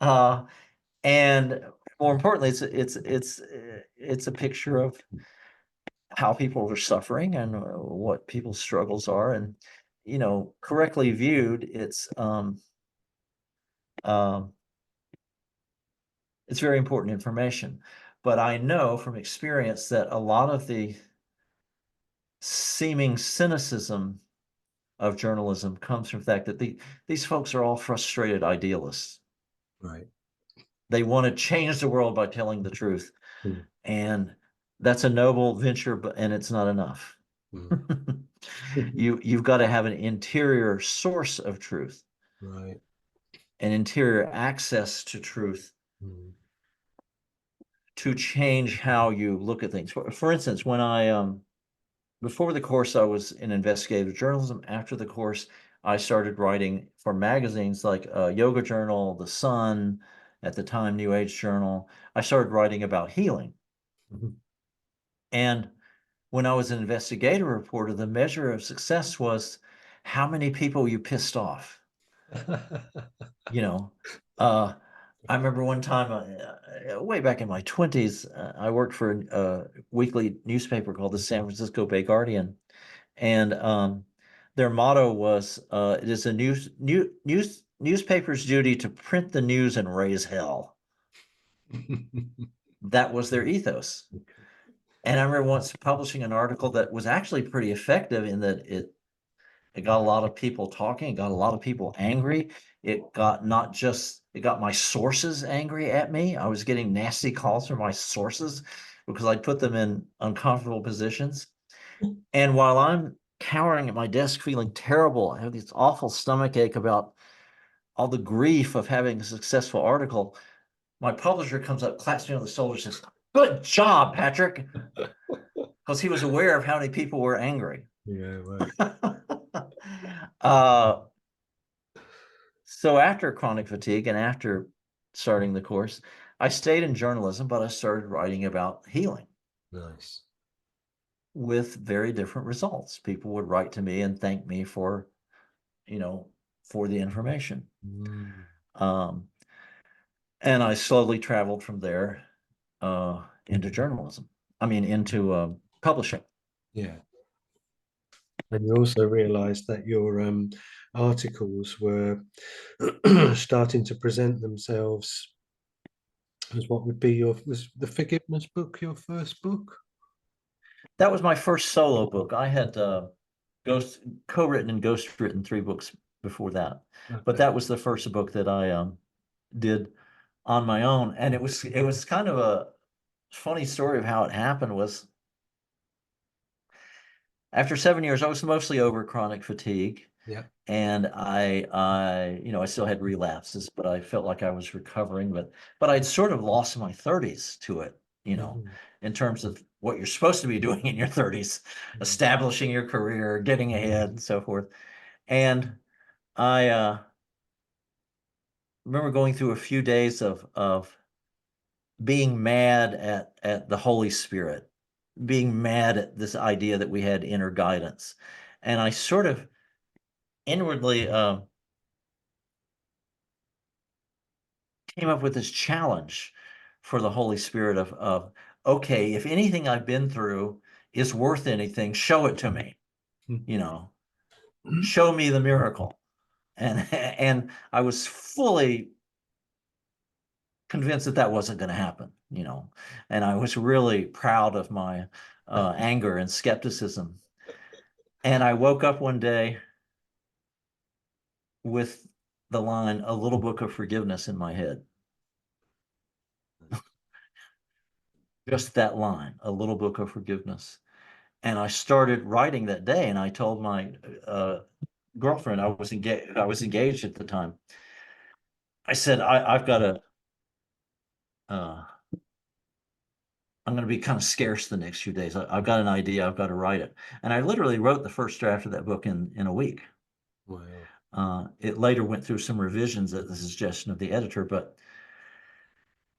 uh, and more importantly, it's a picture of how people are suffering and what people's struggles are, and correctly viewed, um, it's very important information. But I know from experience that a lot of the seeming cynicism of journalism comes from the fact that these folks are all frustrated idealists. Right. They want to change the world by telling the truth, Mm. and that's a noble venture, and it's not enough. Mm. You've got to have an interior source of truth, Right. an interior access to truth, Mm. to change how you look at things. For instance, when I before the course, I was in investigative journalism. After the course, I started writing for magazines like Yoga Journal, The Sun, at the time, New Age Journal. I started writing about healing. Mhm. And when I was an investigative reporter, the measure of success was how many people you pissed off. You know, uh, I remember one time, way back in my 20s, I worked for a weekly newspaper called the San Francisco Bay Guardian. And their motto was, "It is a newspaper's duty to print the news and raise hell." That was their ethos. And I remember once publishing an article that was actually pretty effective in that it got a lot of people talking, it got a lot of people angry. It got not just it got my sources angry at me. I was getting nasty calls from my sources because I'd put them in uncomfortable positions. And while I'm cowering at my desk feeling terrible, I have this awful stomach ache about all the grief of having a successful article, my publisher comes up, claps me on the shoulder, and says, "Good job, Patrick," because he was aware of how many people were angry. Yeah, right. uh, so after chronic fatigue and after starting the course, I stayed in journalism, but I started writing about healing. Nice. With very different results. People would write to me and thank me for, for the information. Mm. Um, and I slowly traveled from there into journalism. I mean, into publishing. Yeah. And you also realized that your articles were starting to present themselves as what would be was the Forgiveness book your first book? That was my first solo book. I had ghost co-written and ghost-written 3 books before that, but Okay. that was the first book that I did on my own, and it was kind of a funny story of how it happened. Was after 7 years, I was mostly over chronic fatigue, Yeah. and I still had relapses, but I felt like I was recovering. But I'd sort of lost my 30s to it, Mhm. in terms of what you're supposed to be doing in your 30s, Yeah. establishing your career, getting ahead, and so forth. And I remember going through a few days of being mad at the Holy Spirit, being mad at this idea that we had inner guidance, and I sort of inwardly came up with this challenge for the Holy Spirit of okay, if anything I've been through is worth anything, show it to me, you know, show me the miracle. And and I was fully convinced that that wasn't going to happen, and I was really proud of my anger and skepticism. And I woke up one day with the line, "A little book of forgiveness," in my head. Just that line, "A little book of forgiveness." And I started writing that day, and I told my girlfriend, I was engaged at the time. I said, I've got to, uh, I'm going to be kind of scarce the next few days. I've got an idea. I've got to write it. And I literally wrote the first draft of that book in a week. Wow. It later went through some revisions at the suggestion of the editor, but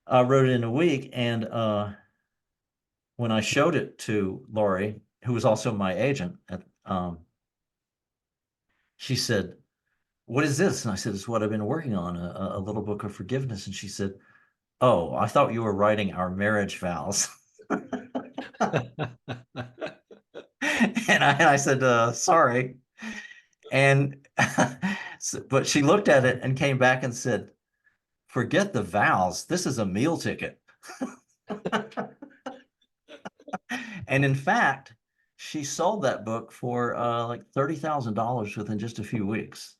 I wrote it in a week. And when I showed it to Lori, who was also my agent, she said, "What is this?" And I said, "It's what I've been working on, a little book of forgiveness." And she said, "Oh, I thought you were writing our marriage vows." And I said, "Sorry." And but she looked at it and came back and said, "Forget the vows. This is a meal ticket." And in fact, she sold that book for like $30,000 within just a few weeks.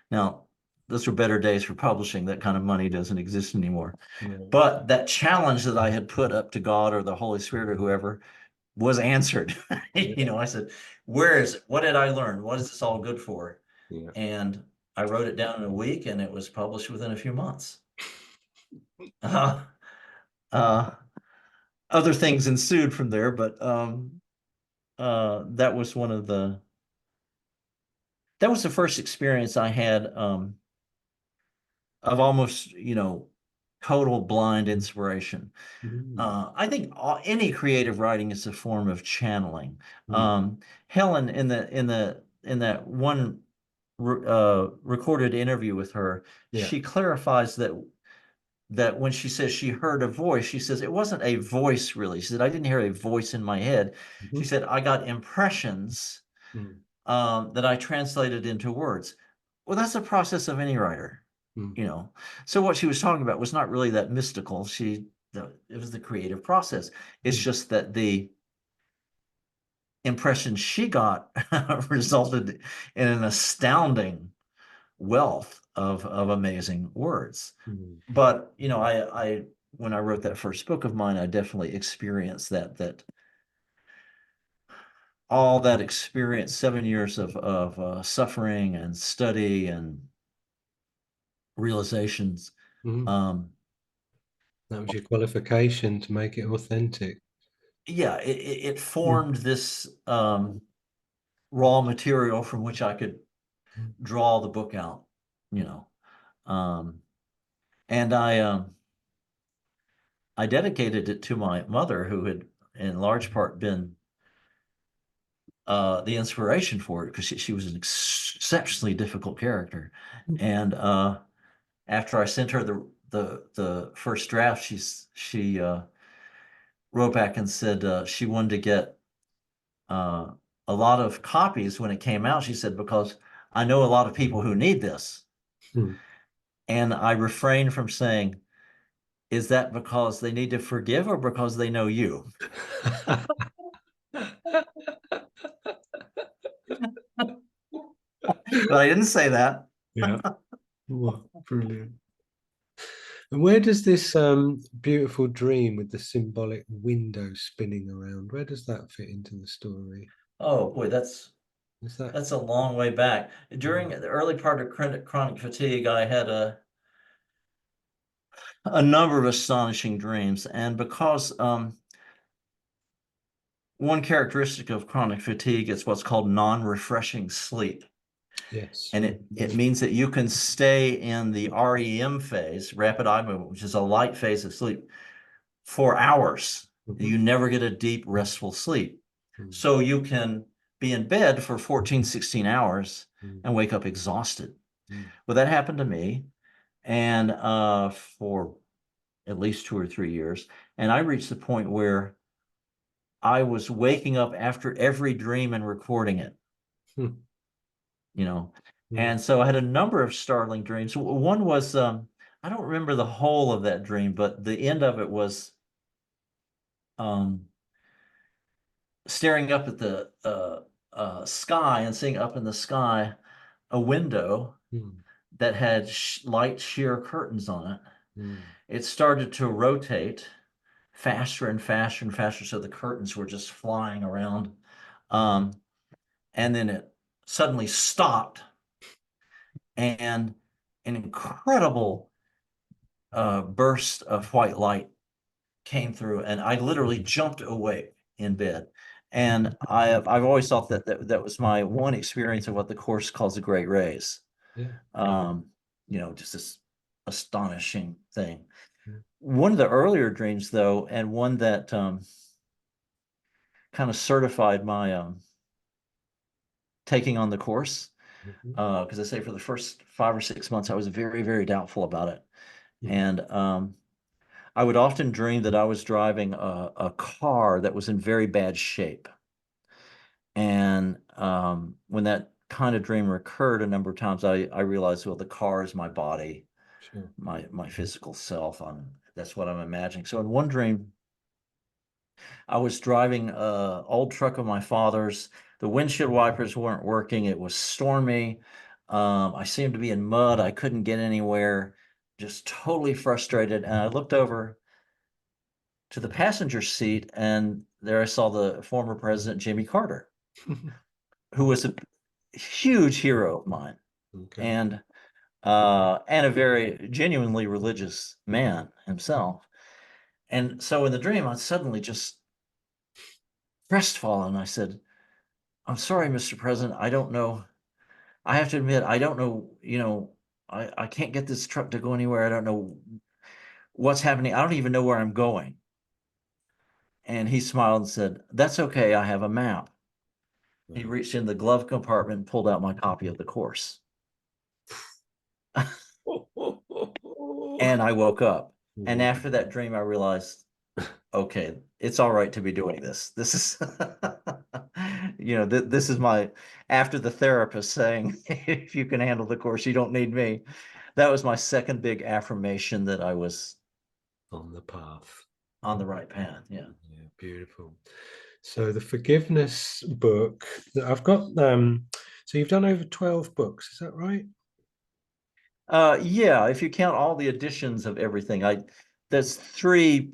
Now, those were better days for publishing. That kind of money doesn't exist anymore. No. But that challenge that I had put up to God or the Holy Spirit or whoever was answered. Yeah. I said, "Where is it? What did I learn? What is this all good for?" Yeah. And I wrote it down in a week, and it was published within a few months. Uh, uh, Other things ensued from there, but that was that was the first experience I had of almost, total blind inspiration. Mm. I think any creative writing is a form of channeling. Mm. Helen, in that one recorded interview with her, Yeah. she clarifies that when she says she heard a voice, she says it wasn't a voice really. She said, "I didn't hear a voice in my head." She Mhm. said, "I got impressions Mm. that I translated into words." Well, that's the process of any writer, Mm. you know. So what she was talking about was not really that mystical. It was the creative process. It's Mm. just that the impression she got resulted in an astounding wealth of amazing words. Mm. But I when I wrote that first book of mine, I definitely experienced that all that experience, 7 years of suffering and study and realizations. Mm. That was your qualification to make it authentic. Yeah, it Mm. formed this raw material from which I could draw the book out, you know. Um, and I dedicated it to my mother, who had in large part been the inspiration for it, because she was an exceptionally difficult character. And after I sent her the first draft, she wrote back and said she wanted to get uh, a lot of copies when it came out. She said, because I know a lot of people who need this. Mm. And I refrained from saying, is that because they need to forgive or because they know you? But I didn't say that. Yeah. Wow, brilliant. And where does this beautiful dream with the symbolic window spinning around, where does that fit into the story? Oh boy, Is that that's a long way back. During mm, the early part of chronic fatigue, I had a number of astonishing dreams, and because one characteristic of chronic fatigue is what's called non-refreshing sleep. yes. And it means that you can stay in the REM phase, rapid eye movement, which is a light phase of sleep, for hours. Mhm. You never get a deep, restful sleep. Mm, So you can be in bed for 14, 16 hours mm, and wake up exhausted. mm, Well, that happened to me, and for at least 2 or 3 years. And I reached the point where I was waking up after every dream and recording it, mm, you know. mm, And so I had a number of startling dreams. One was I don't remember the whole of that dream, but the end of it was um, staring up at the sky and seeing up in the sky a window mm, that had light sheer curtains on it. mm, It started to rotate faster and faster and faster, so the curtains were just flying around. mm, Um, and then it suddenly stopped, and an incredible burst of white light came through, and I literally jumped awake in bed. And I've always thought that was my one experience of what the course calls the great rays. yeah. Um, just this astonishing thing. Mm, One of the earlier dreams, though, and one that kind of certified my taking on the course, mhm, because I say for the first 5 or 6 months, I was very, very doubtful about it. mm, And I would often dream that I was driving a car that was in very bad shape. And when that kind of dream recurred a number of times, I realized, well, the car is my body, sure. my physical self. That's what I'm imagining. So in one dream, I was driving a old truck of my father's. The windshield wipers weren't working. It was stormy. I seemed to be in mud. I couldn't get anywhere. Just totally frustrated. And I looked over to the passenger seat, and there I saw the former President Jimmy Carter, who was a huge hero of mine, Okay. and a very genuinely religious man himself. And so in the dream, I suddenly just crestfallen. I said, "I'm sorry, Mr. President. I don't know. I have to admit, I don't know. I can't get this truck to go anywhere. I don't know what's happening. I don't even know where I'm going." And he smiled and said, "That's okay. I have a map." He Wow. reached in the glove compartment and pulled out my copy of the course. And I woke up. And Wow. after that dream, I realized, okay, it's all right to be doing this. This is, this is after the therapist saying, if you can handle the course, you don't need me. That was my second big affirmation that I was On the path. on the right path. Yeah. Yeah, beautiful. So the forgiveness book that I've got, so you've done over 12 books, is that right? Yeah, if you count all the editions of everything, that's three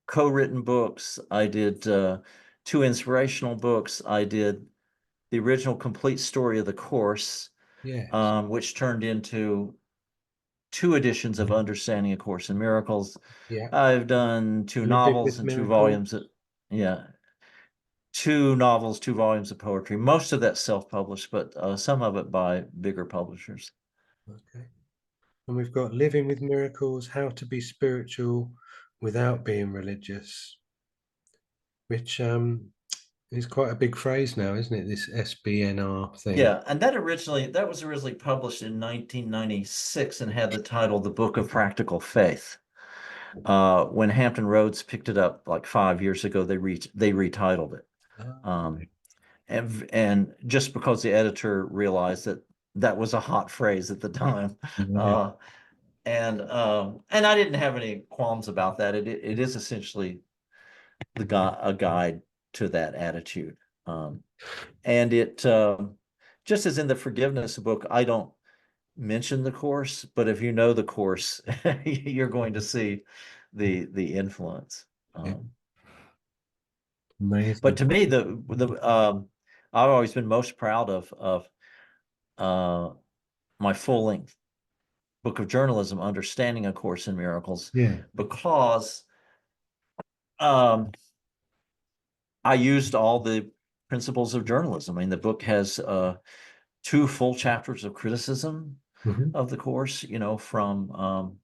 co-written books. I did two inspirational books. I did the original complete story of the course, Yes. which turned into 2 editions of Understanding A Course in Miracles. Yeah. I've done 2 Living novels with and 2 miracles. volumes of, yeah, 2 novels, 2 volumes of poetry. Most of that's self-published, but some of it by bigger publishers. Okay. And we've got Living with Miracles, How to Be Spiritual Without Being Religious, which is quite a big phrase now, isn't it? This SBNR thing. Yeah, and that was originally published in 1996 and had the title The Book of Practical Faith. When Hampton Roads picked it up like 5 years ago, they retitled it. Oh, And just because the editor realized that that was a hot phrase at the time. right. Uh, and I didn't have any qualms about that. It is essentially a guide to that attitude. And it just as in the forgiveness book, I don't mention the course, but if you know the course, you're going to see the influence. Yeah, Um, but amazing. to me, I've always been most proud of uh, my full length book of journalism, Understanding A Course in Miracles, Yeah. because um, I used all the principles of journalism. I mean, the book has 2 full chapters of criticism Hmm. of the course, from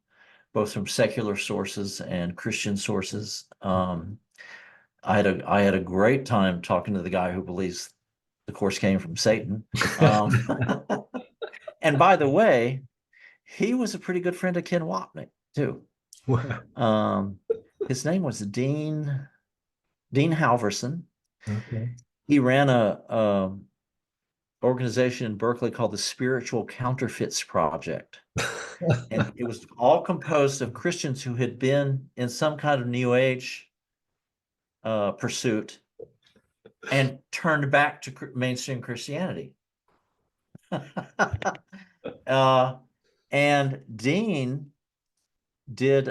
both from secular sources and Christian sources. I had a great time talking to the guy who believes the course came from Satan. Um, and by the way, he was a pretty good friend of Ken Wapnick too. Wow. Um, his name was Dean Halverson. Okay. He ran a organization in Berkeley called the Spiritual Counterfeits Project. And it was all composed of Christians who had been in some kind of New Age pursuit and turned back to mainstream Christianity. uh, and Dean did,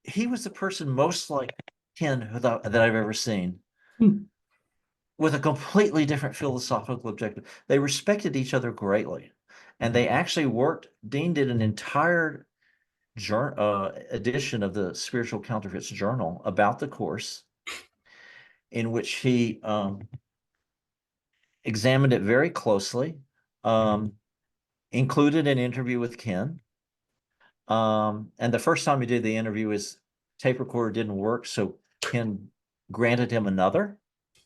he was the person most like Ken that I've ever seen, Hmm. with a completely different philosophical objective. They respected each other greatly. And they actually worked, Dean did an entire edition of the Spiritual Counterfeits Journal about the course, in which he examined it very closely, um, included an interview with Ken. And the first time he did the interview, his tape recorder didn't work, so Ken granted him another.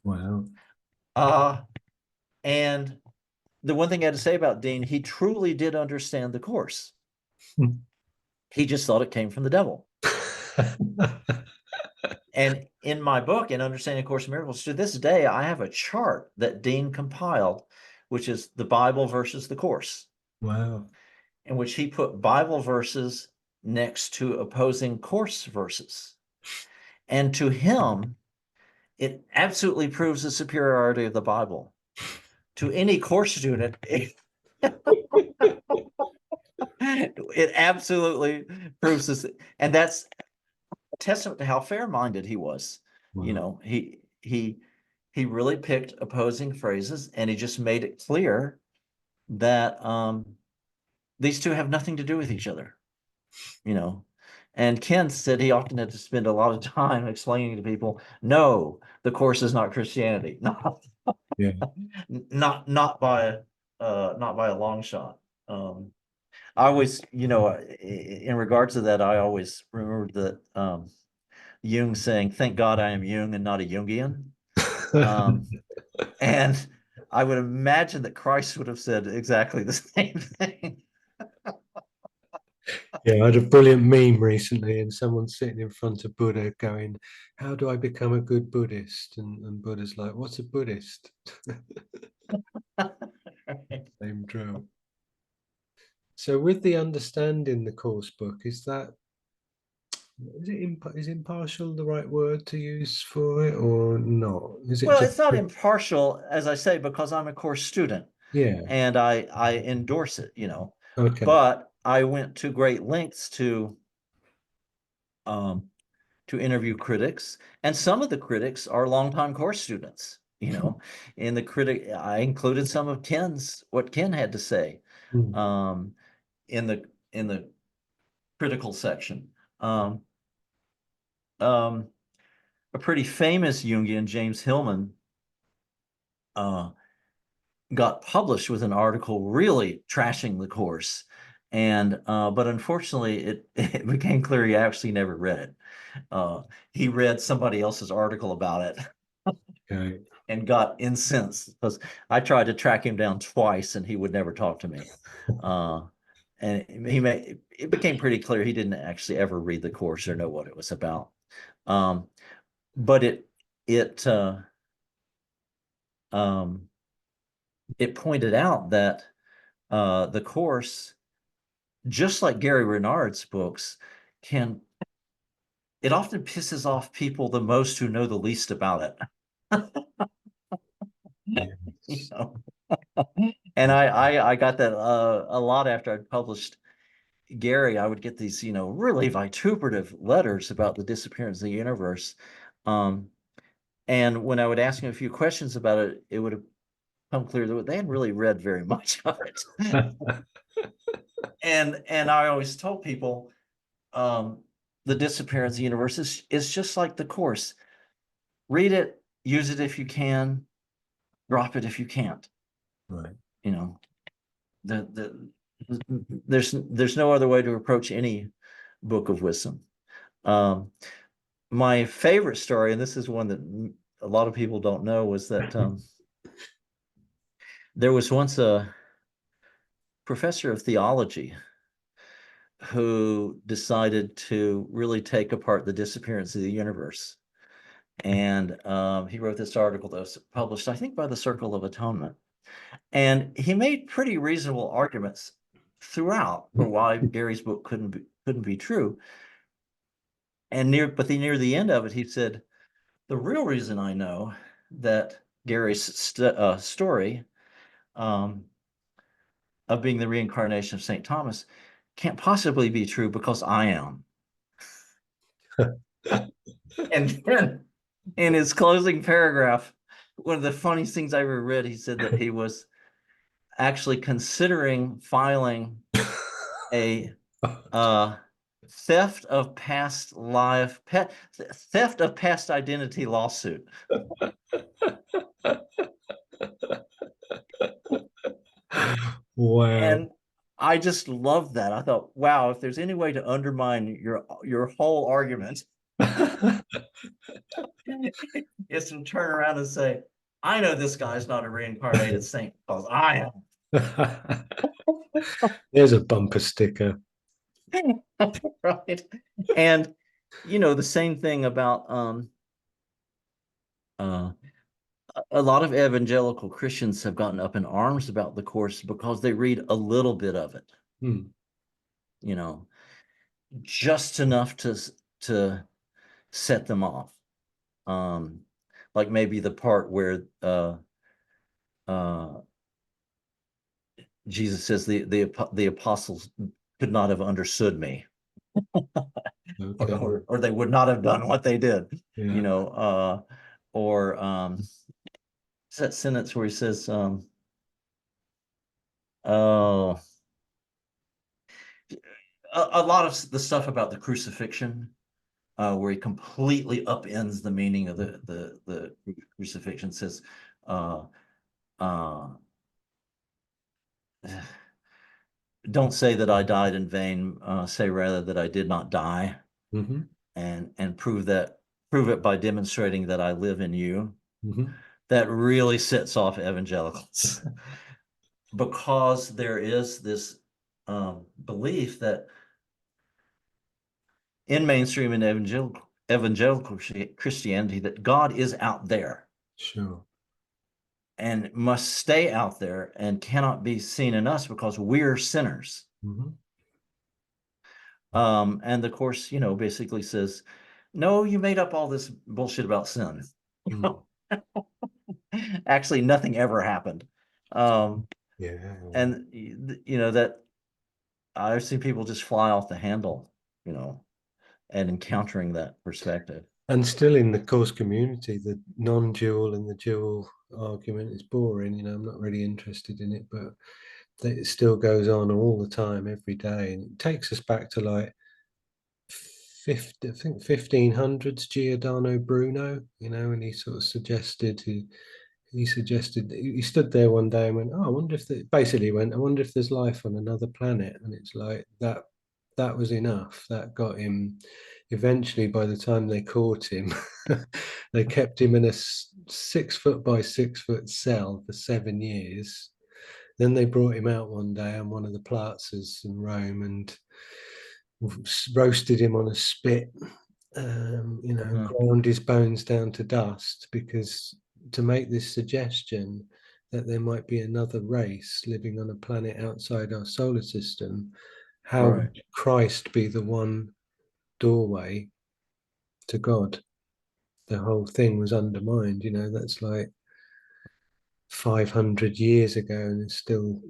Wow. Uh, and the one thing I had to say about Dean, he truly did understand the course. Hmm. He just thought it came from the devil. And in my book, in Understanding A Course in Miracles, to this day, I have a chart that Dean compiled, which is the Bible versus the Course, Wow. in which he put Bible verses next to opposing Course verses. And to him, it absolutely proves the superiority of the Bible. To any Course student, it absolutely proves this. And that's a testament to how fair-minded he was. Wow. He really picked opposing phrases, and he just made it clear that these two have nothing to do with each other, you know. And Ken said he often had to spend a lot of time explaining to people, no, the course is not Christianity. Yeah. Not by a long shot. I always, in regards to that, I always remember that Jung saying, "Thank God I am Jung and not a Jungian." Um, and I would imagine that Christ would have said exactly the same thing. Yeah, I had a brilliant meme recently, and someone sitting in front of Buddha going, "How do I become a good Buddhist?" And Buddha's like, "What's a Buddhist?" Same drill. So, with the understanding the course book, is impartial the right word to use for it or not? Is it Well, just it's not impartial, as I say, because I'm a course student yeah? and I endorse it, Okay. but I went to great lengths um, to interview critics, and some of the critics are longtime course students. In the critic, I included some of what Ken had to say. Hmm. Um, in the critical section. Um, um, a pretty famous Jungian, James Hillman, got published with an article really trashing the course. And but unfortunately, it became clear he actually never read it. He read somebody else's article about it Okay. and got incensed because I tried to track him down twice and he would never talk to me. And it became pretty clear he didn't actually ever read the course or know what it was about. Um, but it um, it pointed out that the course, just like Gary Renard's books, it often pisses off people the most who know the least about it. You Yes. know? And I got that a lot after I'd published Gary. I would get these, really vituperative letters about the disappearance of the universe. Um, and when I would ask him a few questions about it, it would have come clear that they hadn't really read very much of it. And I always told people, um, the disappearance of the universe is just like the course. Read it, use it if you can, drop it if you can't. Right. You know, there's no other way to approach any book of wisdom. Um, my favorite story, and this is one that a lot of people don't know, was that there was once a professor of theology who decided to really take apart the disappearance of the universe. And he wrote this article that was published, I think, by the Circle of Atonement. And he made pretty reasonable arguments throughout for why Gary's book couldn't be true. And near the end of it, he said, the real reason I know that Gary's story um, of being the reincarnation of St. Thomas can't possibly be true because I am. And then in his closing paragraph, one of the funniest things I ever read, he said that he was actually considering filing a uh, theft of past identity lawsuit. Wow. And I just loved that. I thought, wow, if there's any way to undermine your whole argument, it's to turn around and say, I know this guy's not a reincarnated saint because I am. There's a bumper sticker. Right. And the same thing about uh a lot of evangelical Christians have gotten up in arms about the course because they read a little bit of it, Hmm. you know, just enough to set them off. Um, like maybe the part where uh, Jesus says the apostles could not have understood me, Okay. or they would not have done what they did, Yeah. or it's that sentence where he says, oh, a lot of the stuff about the crucifixion, where he completely upends the meaning of the crucifixion, says, uh, uh, don't say that I died in vain, say rather that I did not die, Hmm. and prove it by demonstrating that I live in you. Hmm. That really sets off evangelicals because there is this belief that in mainstream and evangelical Christianity that God is out there Sure. and must stay out there and cannot be seen in us because we're sinners. Hmm. And the course, basically says, no, you made up all this bullshit about sin. Mm. Actually, nothing ever happened. Um, Yeah. and that I've seen people just fly off the handle, and encountering that perspective. And still in the course community, the non-dual and the dual argument is boring. I'm not really interested in it, but that it still goes on all the time, every day. And it takes us back to like 50, I think 1500s Giordano Bruno, and he sort of suggested he stood there one day and went, "Oh, I wonder if basically went, I wonder if there's life on another planet." And it's like that was enough. That got him. Eventually, by the time they caught him, they kept him in a 6 foot by 6 foot cell for 7 years. Then they brought him out one day on one of the plazas in Rome and roasted him on a spit, Mhm. ground his bones down to dust, because to make this suggestion that there might be another race living on a planet outside our solar system, how Right. would Christ be the one doorway to God? The whole thing was undermined. That's like 500 years ago, and it's still,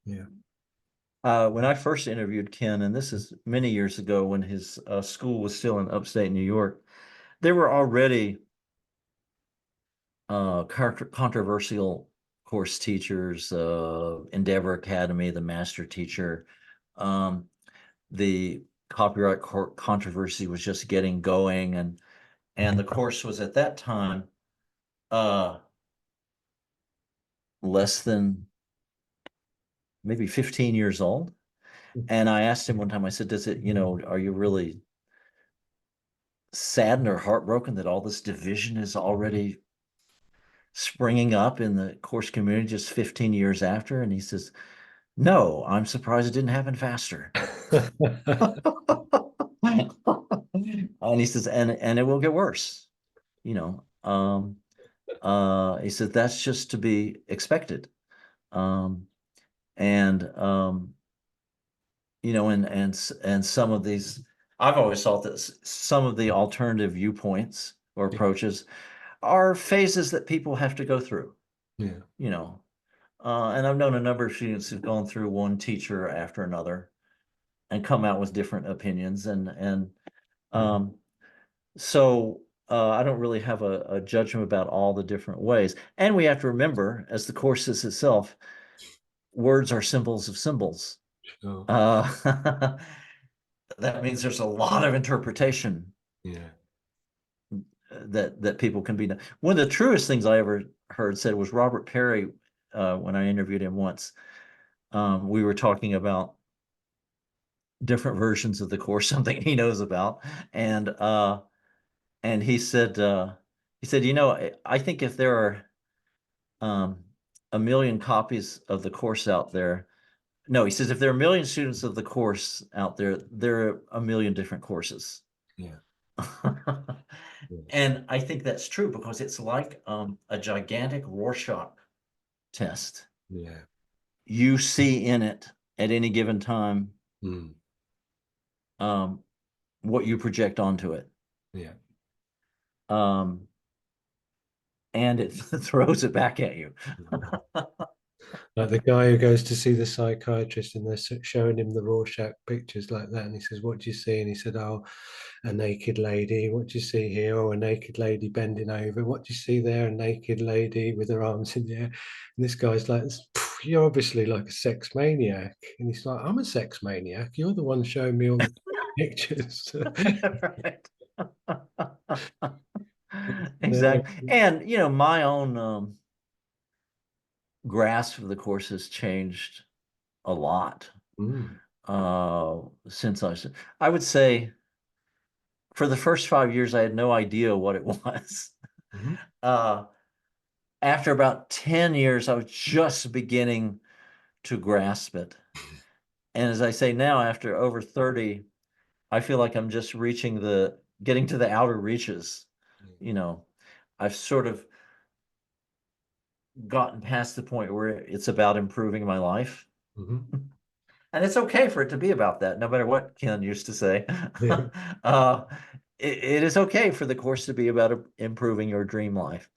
yeah. When I first interviewed Ken, and this is many years ago when his school was still in upstate New York, there were already controversial course teachers, Endeavor Academy, the master teacher. Um, the copyright controversy was just getting going, and the course was at that time uh, less than maybe 15 years old. And I asked him one time, I said, does it, are you really saddened or heartbroken that all this division is already springing up in the course community just 15 years after? And he says, no, I'm surprised it didn't happen faster. And he says, and it will get worse, you know. He said that's just to be expected. Um, and and some of these, I've always thought that some of the alternative viewpoints or approaches are phases that people have to go through, Yeah. you know. And I've known a number of students who've gone through one teacher after another and come out with different opinions, and um, so I don't really have a judgment about all the different ways. And we have to remember, as the course says itself, words are symbols of symbols. Sure. Uh, that means there's a lot of interpretation Yeah. that people can be done. One of the truest things I ever heard said was Robert Perry, when I interviewed him once. We were talking about different versions of the course, something he knows about, and he said, I think if there are um, a million copies of the course out there, no, he says if there are a million students of the course out there, there are a million different courses. Yeah. Yeah. And I think that's true because it's like a gigantic Rorschach test. Yeah. You see in it at any given time Mm. um, what you project onto it. Yeah. Um, and it throws it back at you. Like the guy who goes to see the psychiatrist and they're showing him the Rorschach pictures like that. And he says, "What do you see?" And he said, "Oh, a naked lady. What do you see here? Oh, a naked lady bending over. What do you see there? A naked lady with her arms in the air." And this guy's like, "You're obviously like a sex maniac." And he's like, "I'm a sex maniac. You're the one showing me all the pictures." Right. Exactly. And my own grasp of the course has changed a lot Mm. since I would say for the first 5 years I had no idea what it was. Mhm. uh, After about 10 years I was just beginning to grasp it, and as I say now, after over 30, I feel like I'm just getting to the outer reaches. you know I've sort of gotten past the point where it's about improving my life. Mhm. And it's okay for it to be about that, no matter what Ken used to say. Yeah. uh, it is okay for the course to be about improving your dream life.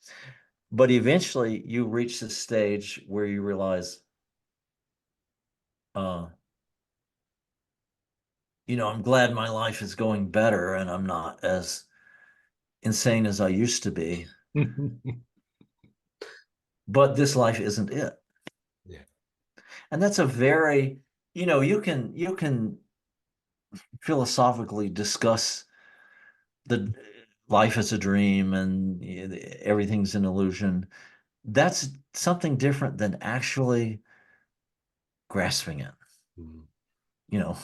But eventually you reach the stage where you realize, uh, I'm glad my life is going better and I'm not as insane as I used to be. but this life isn't it. Yeah. And that's a very, you can philosophically discuss the life as a dream and everything's an illusion. That's something different than actually grasping it, Mm. you know,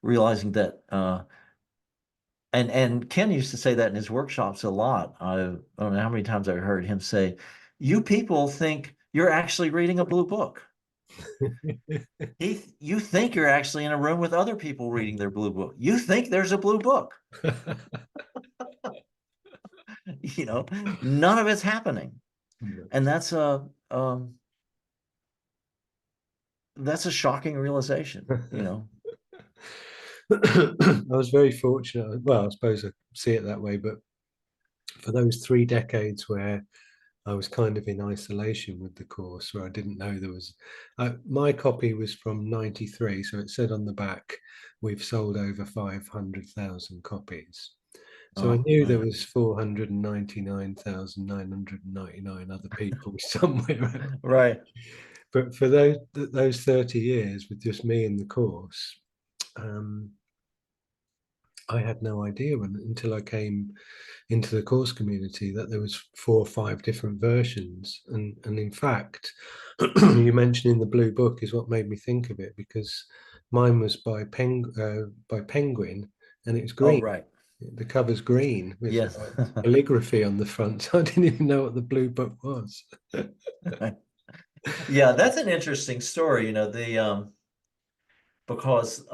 realizing that and Ken used to say that in his workshops a lot. I don't know how many times I heard him say, "You people think you're actually reading a blue book. You think you're actually in a room with other people reading their blue book. You think there's a blue book. You know, none of it's happening." And that's a shocking realization. I was very fortunate. Well, I suppose I see it that way, but for those 3 decades where I was kind of in isolation with the course, where I didn't know there was. My copy was from '93, so it said on the back, "We've sold over 500,000 copies." So I Oh, knew there right. was 499,999 other people somewhere. Right. But for those 30 years with just me in the course, um, I had no idea until I came into the course community that there was 4 or 5 different versions. And in fact, you mentioning the blue book is what made me think of it, because mine was by Penguin, and it was Oh, green. right. The cover's green with Yes. calligraphy on the front. So I didn't even know what the blue book was. Yeah, that's an interesting story, because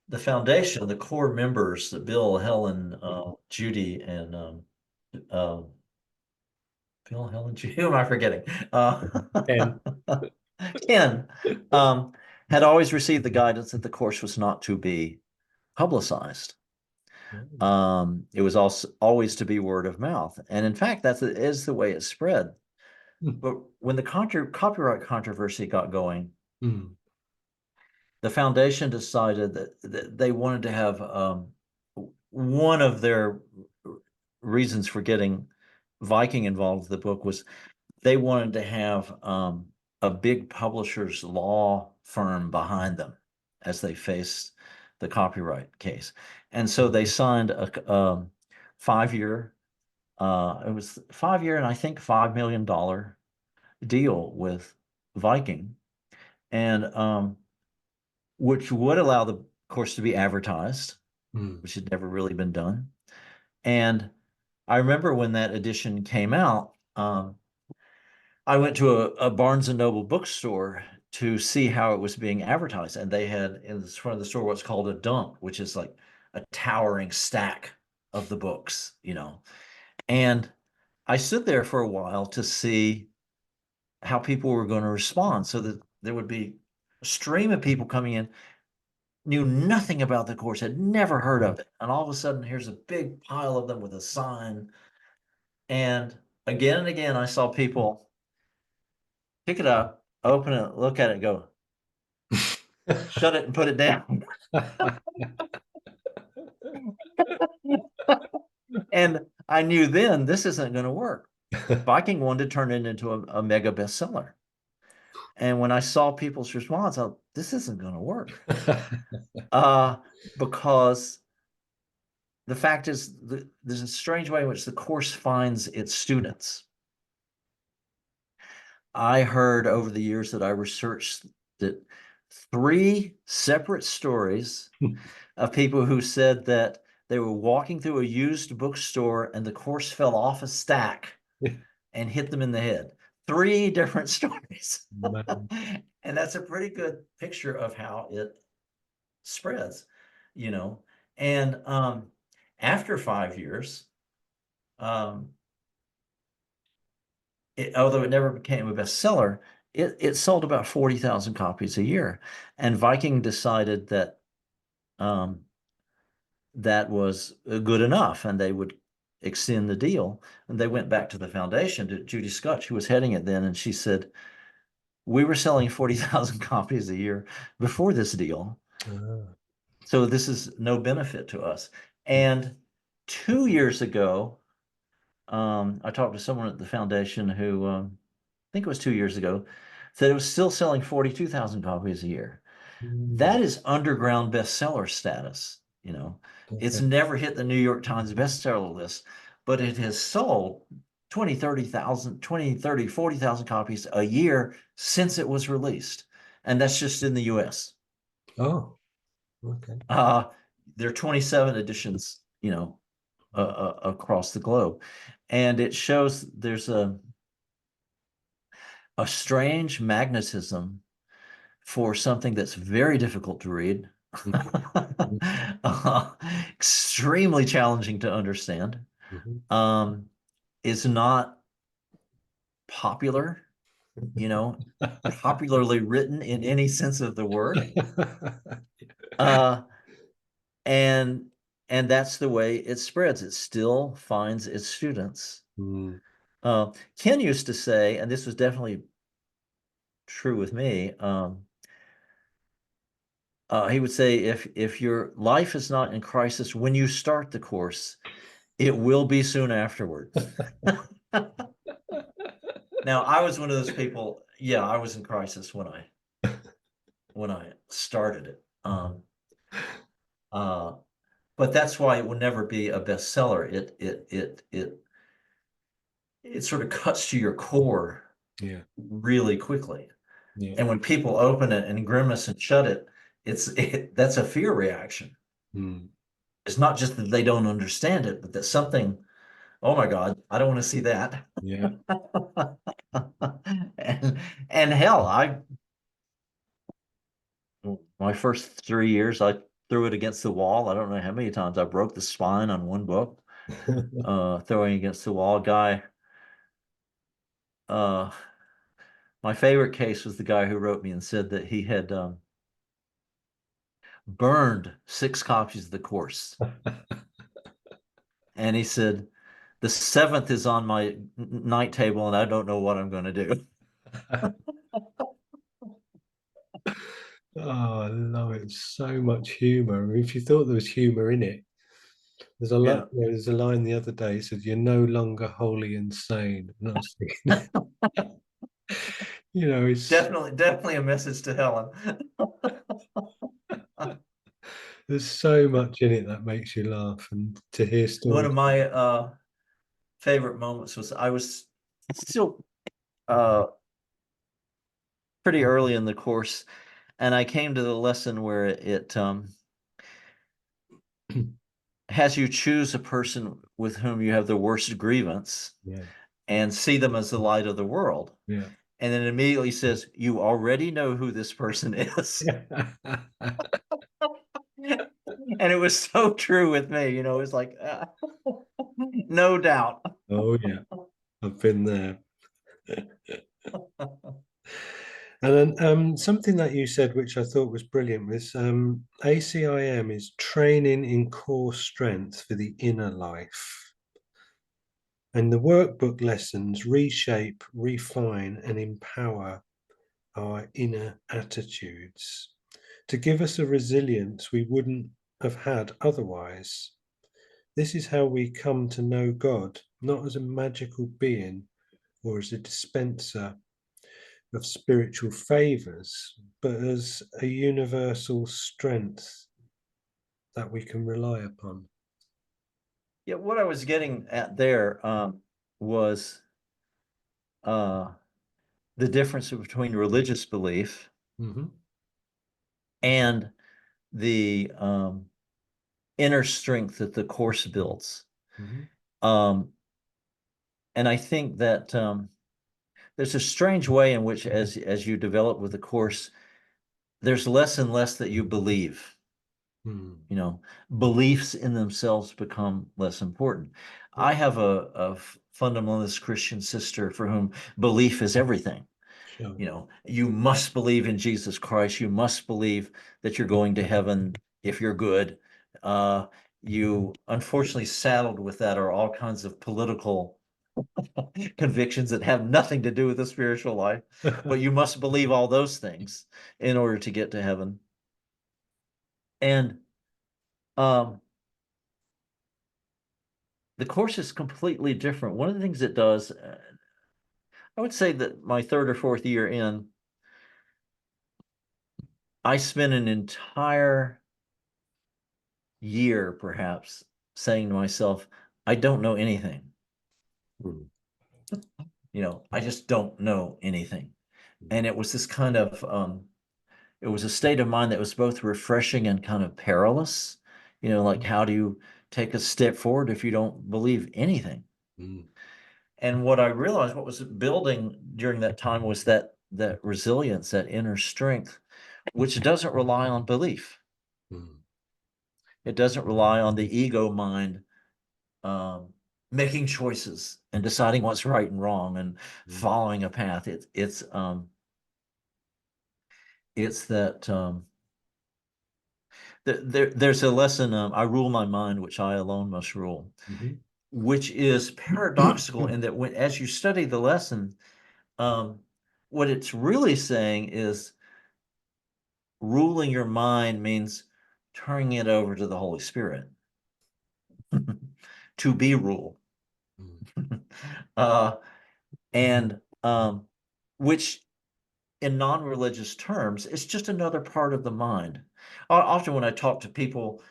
the foundation, the core members, the Bill, Helen, Judy, and uh, Bill, Helen, Judy, who am I forgetting? And Ken, um, had always received the guidance that the course was not to be publicized. It was also always to be word of mouth. And in fact, that is the way it spread. But when the copyright controversy got going, mm, the foundation decided that they wanted to have one of their reasons for getting Viking involved with the book was they wanted to have a big publisher's law firm behind them as they faced the copyright case. And so they signed a 5 year, it was 5 year and I think $5 million deal with Viking. And which would allow the course to be advertised, mm, which had never really been done. And I remember when that edition came out, I went to a Barnes and Noble bookstore to see how it was being advertised. And they had in the front of the store what's called a dump, which is like a towering stack of the books. And I stood there for a while to see how people were going to respond so that there would be a stream of people coming in, knew nothing about the course, had never heard of it. And all of a sudden, here's a big pile of them with a sign. And again, I saw people pick it up, open it, look at it, go, shut it and put it down. And I knew then this isn't going to work. Viking wanted to turn it into a mega bestseller. And when I saw people's response, I thought, this isn't going to work. Uh, because the fact is, there's a strange way in which the course finds its students. I heard over the years that I researched that 3 separate stories of people who said that they were walking through a used bookstore and the course fell off a stack and hit them in the head. 3 different stories. Man. And that's a pretty good picture of how it spreads, you know. And after 5 years, um, although it never became a bestseller, it sold about 40,000 copies a year. And Viking decided that um, that was good enough and they would extend the deal. And they went back to the foundation, to Judy Scotch, who was heading it then. And she said, we were selling 40,000 copies a year before this deal. Ah, So this is no benefit to us. And 2 years ago, I talked to someone at the foundation who, I think it was 2 years ago, said it was still selling 42,000 copies a year. Mm, That is underground bestseller status. It's okay. never hit the New York Times bestseller list, but it has sold 20, 30,000, 20, 30, 40,000 copies a year since it was released. And that's just in the US. Oh, okay. Uh, there are 27 editions, across the globe. And it shows there's a strange magnetism for something that's very difficult to read, uh, extremely challenging to understand, Mhm. um, is not popular, popularly written in any sense of the word. Uh, and and that's the way it spreads. It still finds its students. Mm, Ken used to say, and this was definitely true with me, he would say, if your life is not in crisis when you start the course, it will be soon afterward. Now, I was one of those people. Yeah, I was in crisis when I started it. Uh, but that's why it will never be a bestseller. It sort of cuts to your core yeah, really quickly. yeah. And when people open it and grimace and shut it, that's a fear reaction. Mm, It's not just that they don't understand it, but that something, oh my God, I don't want to see that. yeah. and and hell, my first 3 years I threw it against the wall. I don't know how many times I broke the spine on one book, throwing against the wall. Guy, uh, my favorite case was the guy who wrote me and said that he had burned 6 copies of the course, and he said the seventh is on my night table, and I don't know what I'm going to do. Oh, I love it. So much humor. If you thought there was humor in it, Yeah, there's a line the other day that said, "You're no longer wholly insane." And I was thinking, it's definitely a message to Helen. there's so much in it that makes you laugh, and to hear One of stories. my favorite moments was I was still uh, pretty early in the course, and I came to the lesson where it has you choose a person with whom you have the worst grievance Yeah, and see them as the light of the world. yeah. And then immediately says, you already know who this person is. And it was so true with me, it's like, no doubt. Oh yeah, I've been there. And then something that you said, which I thought was brilliant, was ACIM is training in core strength for the inner life. And the workbook lessons reshape, refine, and empower our inner attitudes to give us a resilience we wouldn't have had otherwise. This is how we come to know God, not as a magical being or as a dispenser of spiritual favors, but as a universal strength that we can rely upon. Yeah, what I was getting at there was uh, the difference between religious belief Mm-hmm. and the inner strength that the course builds. Mm-hmm. Um, and I think that there's a strange way in which, as you develop with the course, there's less and less that you believe. Mm. You know, beliefs in themselves become less important. Yeah, I have a fundamentalist Christian sister for whom belief is everything. sure. You must believe in Jesus Christ. You must believe that you're going to heaven if you're good. Uh, you unfortunately saddled with that are all kinds of political convictions that have nothing to do with the spiritual life, but you must believe all those things in order to get to heaven. And um, the course is completely different. One of the things it does, I would say that my third or fourth year in, I spent an entire year perhaps saying to myself, I don't know anything. Mm. I just don't know anything. And it was this kind of it was a state of mind that was both refreshing and kind of perilous. Like, how do you take a step forward if you don't believe anything? Mm. And what I realized, what was building during that time, was that resilience, that inner strength, which doesn't rely on belief. Mm. It doesn't rely on the ego mind um, making choices and deciding what's right and wrong and Mm. following a path. It's that there's a lesson. I rule my mind, which I alone must rule, Mhm. which is paradoxical in that as you study the lesson, um, what it's really saying is ruling your mind means turning it over to the Holy Spirit to be ruled. Mm. uh, and which in non-religious terms, it's just another part of the mind. Often when I talk to people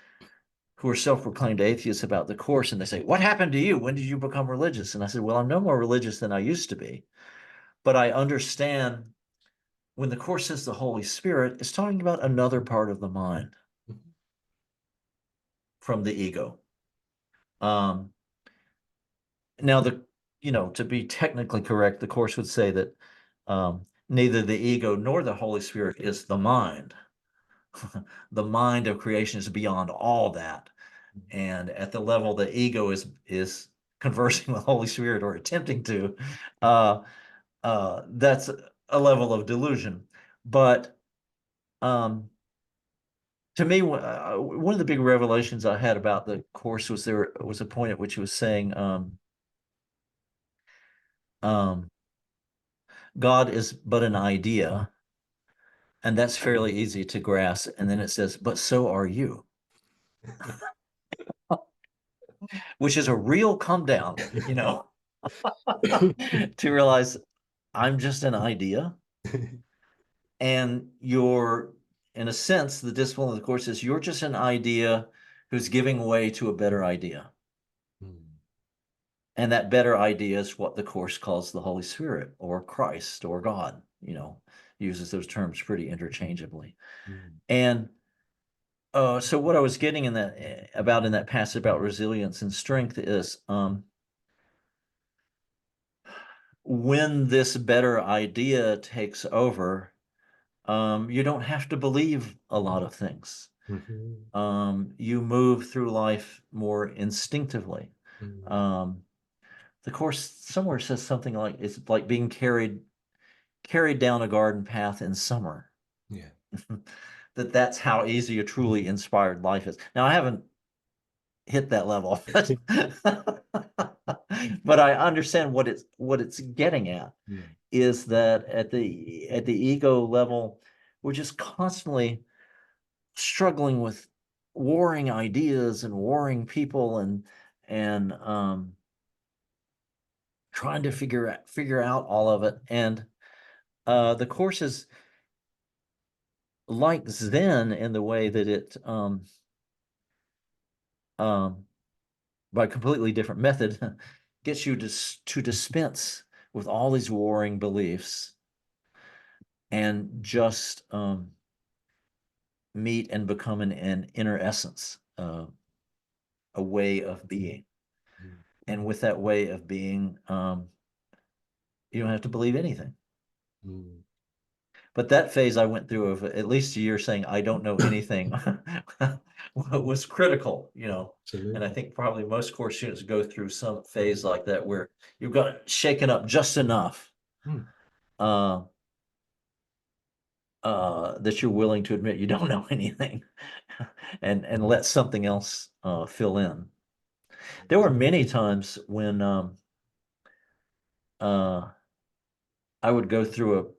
who are self-proclaimed atheists about the Course, and they say, what happened to you? When did you become religious? And I said, well, I'm no more religious than I used to be. But I understand when the Course says the Holy Spirit, it's talking about another part of the mind from the ego. Um, Now, to be technically correct, the Course would say that neither the ego nor the Holy Spirit is the mind. The mind of creation is beyond all that. And at the level the ego is conversing with Holy Spirit or attempting to, uh, that's a level of delusion. But to me, one of the big revelations I had about the Course was there was a point at which it was saying, um, God is but an idea, and that's fairly easy to grasp. And then it says, but so are you, which is a real come down, to realize I'm just an idea. And in a sense, the discipline of the Course is you're just an idea who's giving way to a better idea. Mm. And that better idea is what the Course calls the Holy Spirit or Christ or God, uses those terms pretty interchangeably. Mm. And so what I was getting in that passage about resilience and strength is when this better idea takes over, you don't have to believe a lot of things. Mhm. You move through life more instinctively. Mm. Um, the Course somewhere says something like it's like being carried down a garden path in summer. Yeah. That's how easy a truly inspired life is. Now, I haven't hit that level, but I understand what it's getting at Yeah. is that at the ego level, we're just constantly struggling with warring ideas and warring people and trying to figure out all of it. And the Course is like Zen in the way that it um, by a completely different method gets you to dispense with all these warring beliefs and just meet and become an inner essence, a way of being. Mm. And with that way of being, you don't have to believe anything. Mm. But that phase I went through of at least a year saying I don't know anything was critical. And I Absolutely. think probably most Course students go through some phase like that where you've got it shaken up just enough Mm. uh, that you're willing to admit you don't know anything and let something else fill in. There were many times when uh, I would go through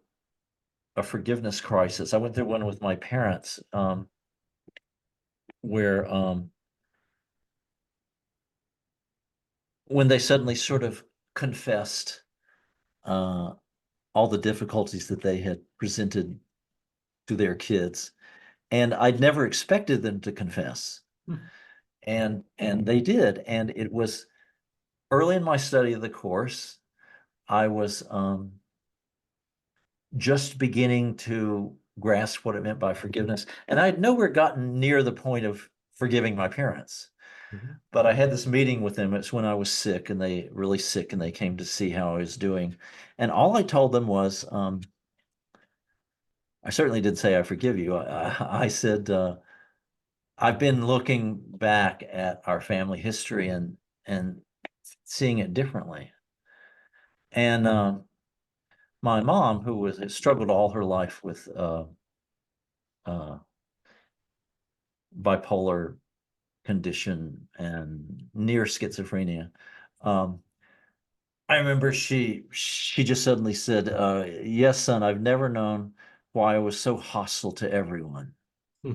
a forgiveness crisis. I went through one with my parents where when they suddenly sort of confessed all the difficulties that they had presented to their kids. And I'd never expected them to confess. Hmm. And they did. And it was early in my study of the course. I was just beginning to grasp what it meant by forgiveness. And I had nowhere gotten near the point of forgiving my parents. Mhm. But I had this meeting with them. It's when I was sick and they really sick and they came to see how I was doing. And all I told them was, I certainly did say I forgive you. I said, I've been looking back at our family history and seeing it differently. And my mom, who was struggled all her life with uh, bipolar condition and near schizophrenia, um, I remember she just suddenly said, "Yes, son, I've never known why I was so hostile to everyone." Hmm.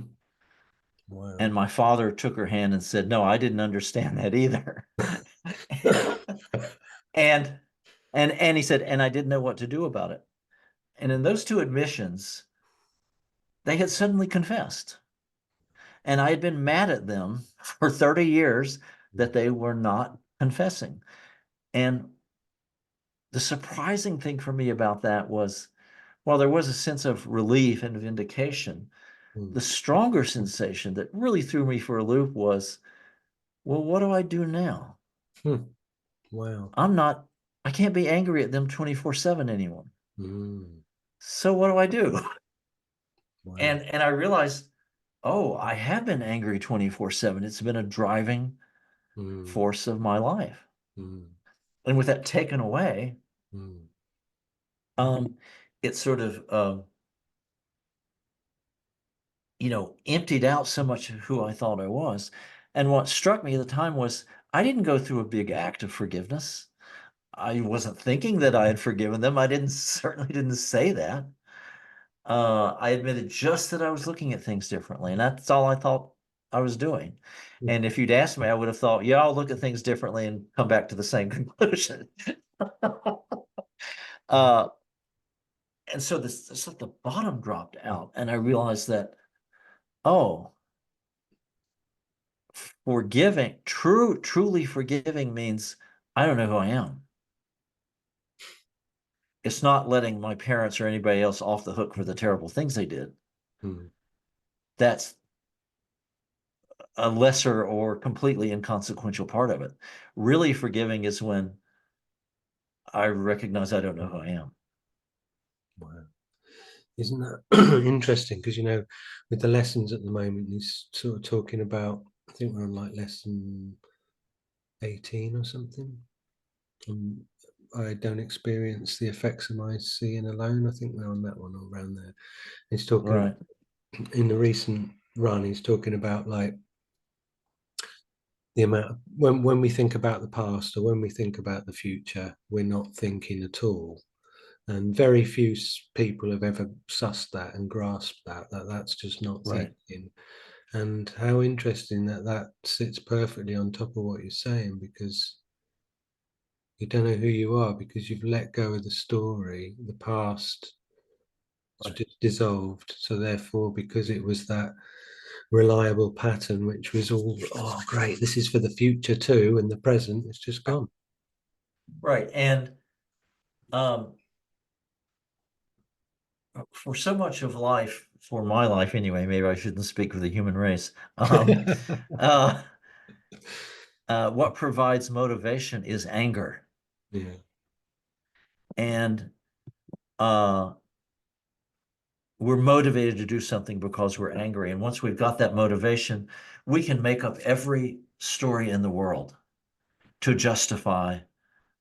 Wow. And my father took her hand and said, "No, I didn't understand that either." And and he said, "And I didn't know what to do about it." And in those two admissions, they had suddenly confessed. And I had been mad at them for 30 years that they were not confessing. And the surprising thing for me about that was, while there was a sense of relief and vindication, Hmm. the stronger sensation that really threw me for a loop was, well, what do I do now? Hmm. Wow. I'm not, I can't be angry at them 24/7 anymore. Hmm. So what do I do? Wow. And I realized, oh, I have been angry 24/7. It's been a driving Hmm. force of my life. Hmm. And with that taken away, Hmm. um, it sort of emptied out so much of who I thought I was. And what struck me at the time was I didn't go through a big act of forgiveness. I wasn't thinking that I had forgiven them. I didn't certainly didn't say that. I admitted just that I was looking at things differently, and that's all I thought I was doing. And if you'd asked me, I would have thought, yeah, I'll look at things differently and come back to the same conclusion. uh, and so this it's like the bottom dropped out, and I realized that, oh, truly forgiving means I don't know who I am. It's not letting my parents or anybody else off the hook for the terrible things they did. Hmm. That's a lesser or completely inconsequential part of it. Really forgiving is when I recognize I don't know who I am. Wow. Isn't that interesting? Because, with the lessons at the moment, he's sort of talking about, I think we're on like lesson 18 or something. And I don't experience the effects of my seeing alone. I think we're on that one or around there. He's talking Right, in the recent run, he's talking about like the amount of, when we think about the past or when we think about the future, we're not thinking at all. And very few people have ever sussed that and grasped that that's just not right, thinking. And how interesting that that sits perfectly on top of what you're saying, because you don't know who you are because you've let go of the story, the past it's right, just dissolved. So therefore, because it was that reliable pattern, which was all, oh great, this is for the future too, and the present, it's just gone. right. And um, for so much of life, for my life anyway, maybe I shouldn't speak for the human race. Uh, what provides motivation is anger. Yeah. And uh, we're motivated to do something because we're angry. And once we've got that motivation, we can make up every story in the world to justify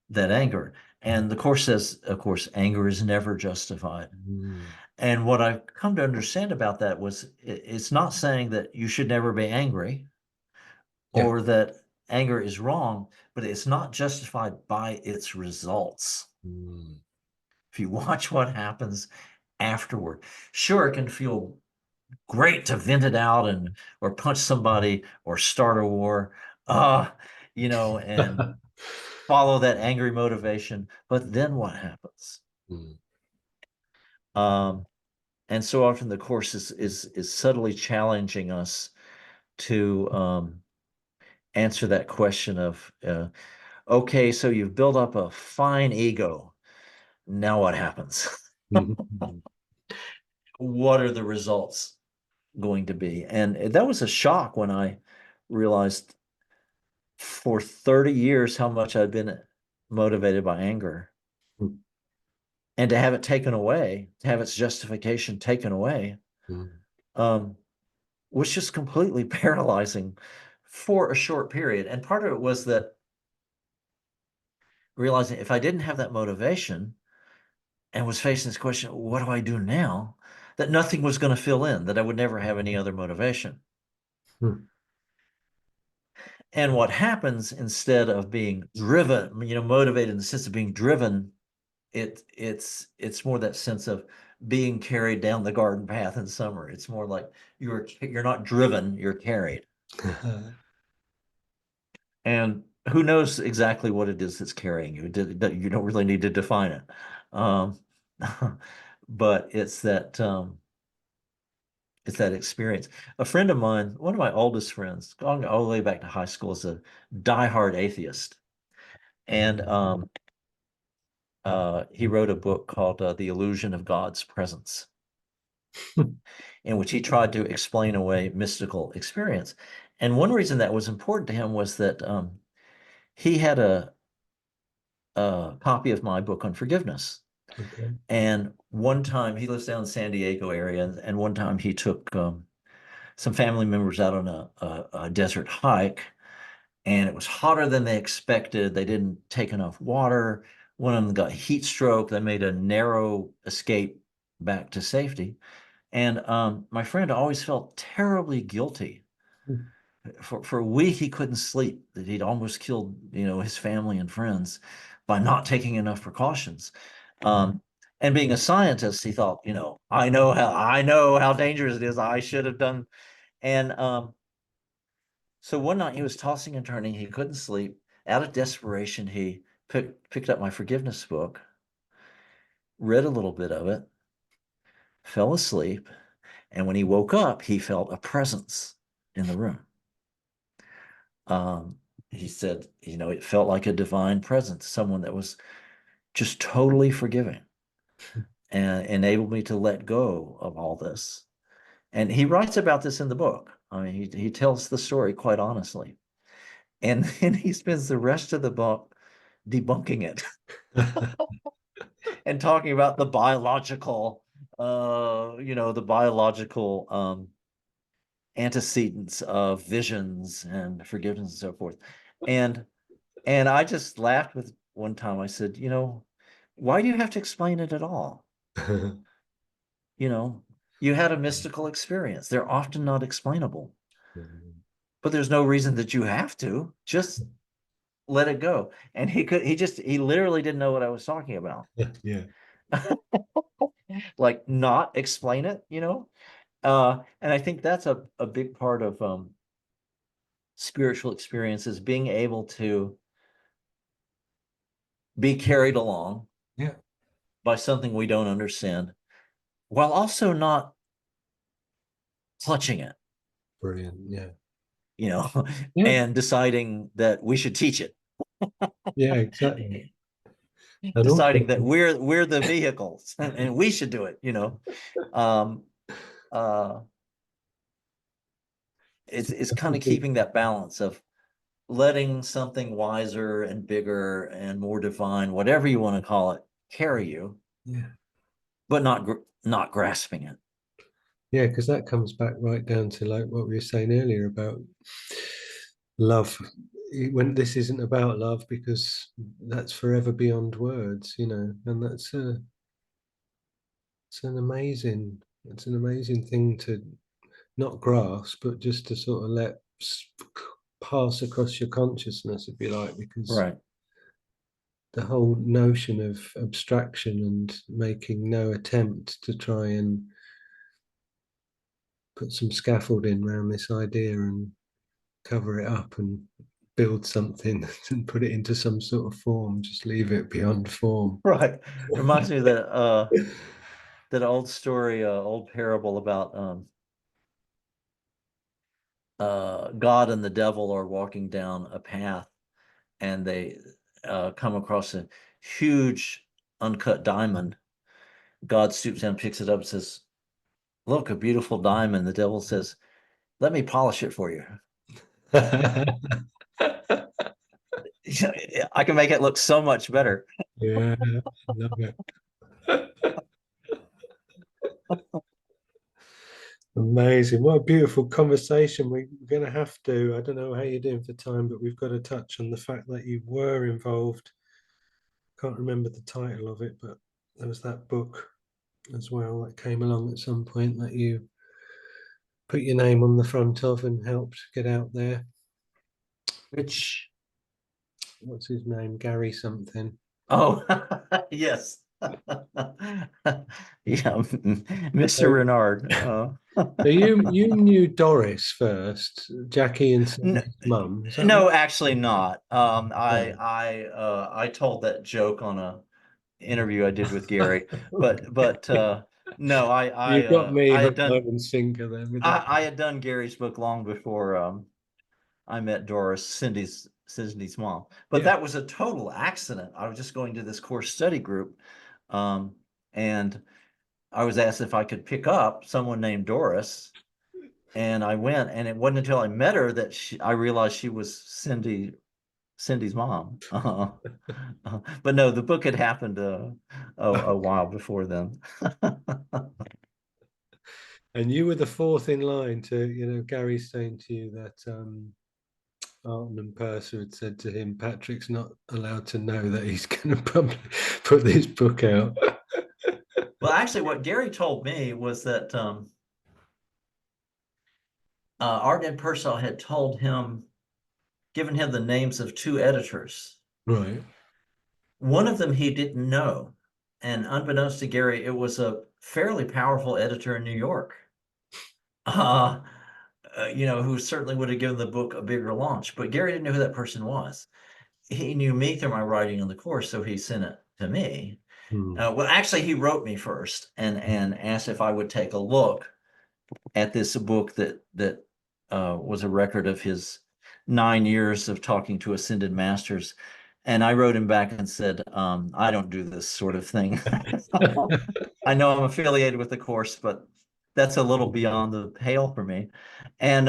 that anger. And the Course says, of course, anger is never justified. Mm. And what I've come to understand about that was it's not saying that you should never be angry Yeah. or that anger is wrong, but it's not justified by its results. Mm. If you watch what happens afterward, sure, it can feel great to vent it out and or punch somebody or start a war. Uh, and follow that angry motivation. But then what happens? Mm. And so often the course is subtly challenging us to answer that question of, okay, so you've built up a fine ego. Now what happens? Mhm. What are the results going to be? And that was a shock when I realized for 30 years how much I'd been motivated by anger. Mm. And to have it taken away, to have its justification taken away, Mm. um, was just completely paralyzing for a short period. And part of it was that realizing if I didn't have that motivation and was facing this question, what do I do now? That nothing was going to fill in, that I would never have any other motivation. Mm. And what happens instead of being driven, motivated in the sense of being driven, it's more that sense of being carried down the garden path in summer. It's more like you're not driven, you're carried. And who knows exactly what it is that's carrying you? You don't really need to define it. Um, but it's that experience. A friend of mine, one of my oldest friends, going all the way back to high school, is a diehard atheist. And he wrote a book called The Illusion of God's Presence, in which he tried to explain away mystical experience. And one reason that was important to him was that he had a copy of my book on forgiveness. Okay. And one time he lives down in San Diego area, and one time he took some family members out on a desert hike, and it was hotter than they expected. They didn't take enough water. One of them got heat stroke. They made a narrow escape back to safety. And my friend always felt terribly guilty. Mm. For a week, he couldn't sleep, that he'd almost killed, his family and friends by not taking enough precautions. And being a scientist, he thought, I know how dangerous it is. I should have done. And so one night he was tossing and turning. He couldn't sleep. Out of desperation, he picked up my forgiveness book, read a little bit of it, fell asleep, and when he woke up, he felt a presence in the room. Um, he said, it felt like a divine presence, someone that was just totally forgiving and enabled me to let go of all this. And he writes about this in the book. I mean, he tells the story quite honestly. And then he spends the rest of the book debunking it and talking about the biological, the biological antecedents of visions and forgiveness and so forth. And And I just laughed with one time. I said, why do you have to explain it at all? You know, you had a mystical experience. They're often not explainable, but there's no reason that you have to. Just let it go. And he literally didn't know what I was talking about. Yeah. Like not explain it. And I think that's a big part of spiritual experiences, being able to be carried along Yeah. by something we don't understand while also not clutching it, Brilliant. Yeah. you know, Yeah. and deciding that we should teach it, Yeah, exactly. And also, deciding that we're the vehicles and we should do it. Um, uh, it's I kind of think, keeping that balance of letting something wiser and bigger and more divine, whatever you want to call it, carry you, yeah. but not grasping it. Yeah, because that comes back right down to like what we were saying earlier about love. When this isn't about love, because that's forever beyond words, and it's an amazing thing to not grasp, but just to sort of let pass across your consciousness, if you like, because Right. the whole notion of abstraction and making no attempt to try and put some scaffolding around this idea and cover it up and build something and put it into some sort of form. Just leave it beyond form. Right. Reminds me of that old story, old parable about God and the devil are walking down a path, and they come across a huge uncut diamond. God stoops down, picks it up, and says, "Look, a beautiful diamond." The devil says, "Let me polish it for you." I can make it look so much better. Yeah, love it. Amazing. What a beautiful conversation. We're going to have to, I don't know how you're doing for time, but we've got to touch on the fact that you were involved. Can't remember the title of it, but there was that book as well that came along at some point that you put your name on the front of and helped get out there. Which, What's his name? Gary something. oh, yes. Yeah, Mr. So, Renard. so you knew Doris first, Jackie and N- Cindy's mum. Is that right? no, actually not. No. I told that joke on a interview I did with Gary, but no, You got me I had hook, done line, and sinker then with that. I had done Gary's book long before I met Doris, Cindy's mom. But Yeah. that was a total accident. I was just going to this course study group, um, and I was asked if I could pick up someone named Doris, and I went. And it wasn't until I met her that I realized she was Cindy's mom. But no, the book had happened a while before then. And you were the fourth in line to, Gary saying to you that Arton and Purser had said to him, Patrick's not allowed to know that he's going to probably put this book out. Well, actually, what Gary told me was that Art and Purcell had given him the names of two editors. Right. One of them he didn't know. And unbeknownst to Gary, it was a fairly powerful editor in New York, uh, who certainly would have given the book a bigger launch. But Gary didn't know who that person was. He knew me through my writing on the course, so he sent it to me. Hmm. Well, actually, he wrote me first and asked if I would take a look at this book that was a record of his 9 years of talking to ascended masters. And I wrote him back and said, I don't do this sort of thing. I know I'm affiliated with the course, but that's a little beyond the pale for me. And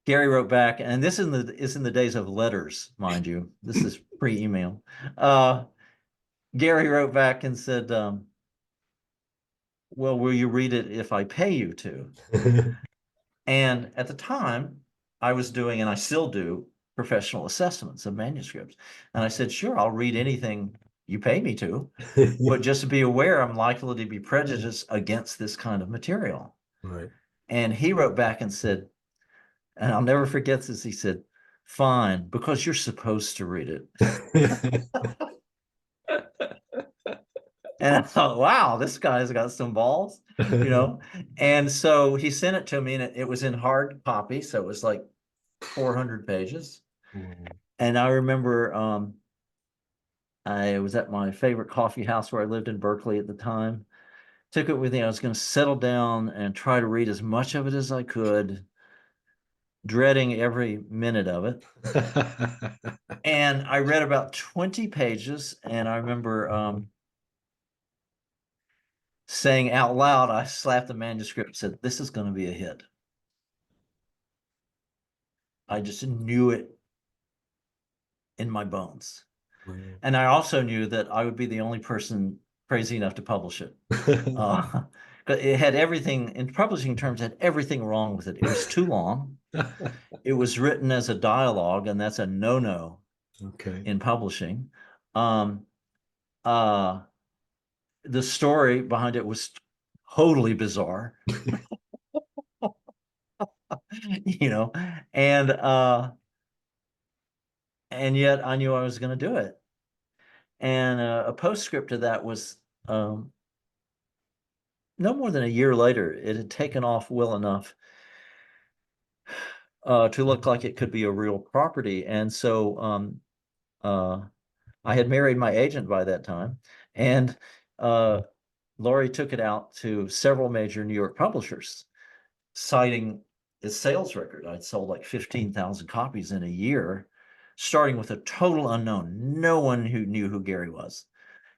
Gary wrote back, and this is in the days of letters, mind you. This is pre-email. Gary wrote back and said, well, will you read it if I pay you to? And at the time, I was doing, and I still do, professional assessments of manuscripts. And I said, sure, I'll read anything you pay me to, but just to be aware, I'm likely to be prejudiced against this kind of material. Right. And he wrote back and said, and I'll never forget this, he said, fine, because you're supposed to read it. And I thought, wow, this guy's got some balls, you know? And so he sent it to me, and it was in hard copy. So it was like 400 pages. And I remember I was at my favorite coffee house where I lived in Berkeley at the time. Took it with me. I was going to settle down and try to read as much of it as I could, dreading every minute of it. And I read about 20 pages, and I remember saying out loud, I slapped the manuscript and said, this is going to be a hit. I just knew it in my bones. And I also knew that I would be the only person crazy enough to publish it. It had everything, in publishing terms, had everything wrong with it. It was too long. It was written as a dialogue, and that's a no-no Okay. in publishing. Um, uh, the story behind it was totally bizarre, you know, and yet I knew I was going to do it. And a postscript to that was no more than a year later, it had taken off well enough. to look like it could be a real property. And so I had married my agent by that time, and Laurie took it out to several major New York publishers, citing its sales record. I'd sold like 15,000 copies in a year, starting with a total unknown. No one who knew who Gary was,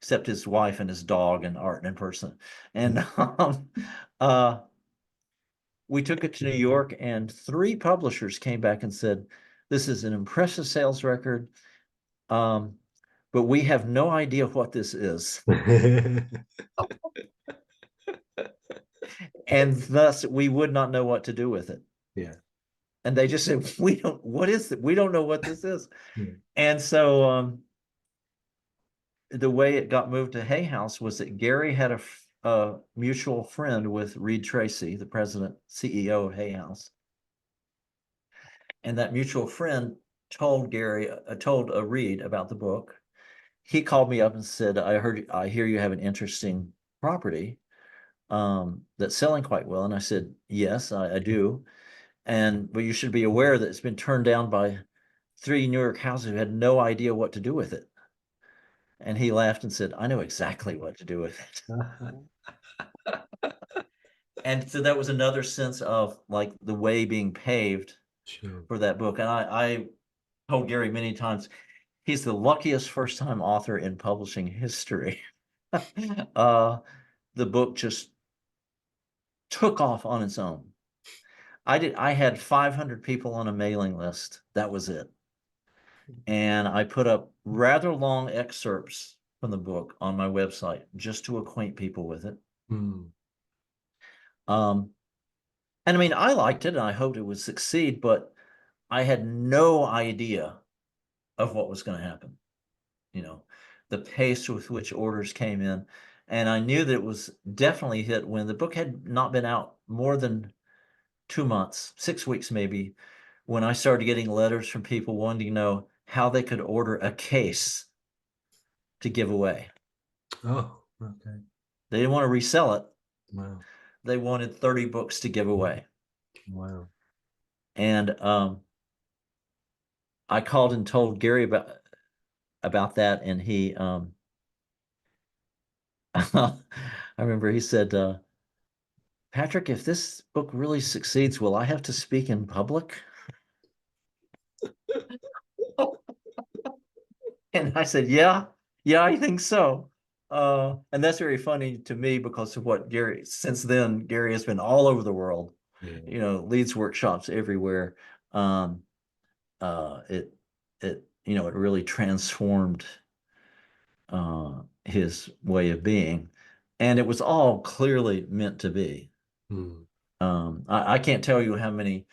except his wife and his dog and art in person. And uh, we took it to New York, and 3 publishers came back and said, "This is an impressive sales record, but we have no idea what this is." And thus we would not know what to do with it. Yeah. And they just said, what is it? We don't know what this is. Yeah. And so the way it got moved to Hay House was that Gary had a mutual friend with Reed Tracy, the president, CEO of Hay House. And that mutual friend told Reed about the book. He called me up and said, I hear you have an interesting property that's selling quite well. And I said, yes, I do. But you should be aware that it's been turned down by 3 New York houses who had no idea what to do with it. And he laughed and said, I know exactly what to do with it. And so that was another sense of like the way being paved Sure. for that book. And I told Gary many times, he's the luckiest first-time author in publishing history. The book just took off on its own. I had 500 people on a mailing list. That was it. And I put up rather long excerpts from the book on my website just to acquaint people with it. Mm. And I mean, I liked it and I hoped it would succeed, but I had no idea of what was going to happen. You know, the pace with which orders came in. And I knew that it was definitely hit when the book had not been out more than 2 months, 6 weeks maybe, when I started getting letters from people wanting to know how they could order a case to give away. Oh, okay. They didn't want to resell it. Wow. They wanted 30 books to give away. Wow. And I called and told Gary about that, and he I remember he said, Patrick, if this book really succeeds, will I have to speak in public? And I said, yeah, I think so. And that's very funny to me because of what since then, Gary has been all over the world, Yeah. leads workshops everywhere. It it really transformed his way of being, and it was all clearly meant to be. Mm. I can't tell you how many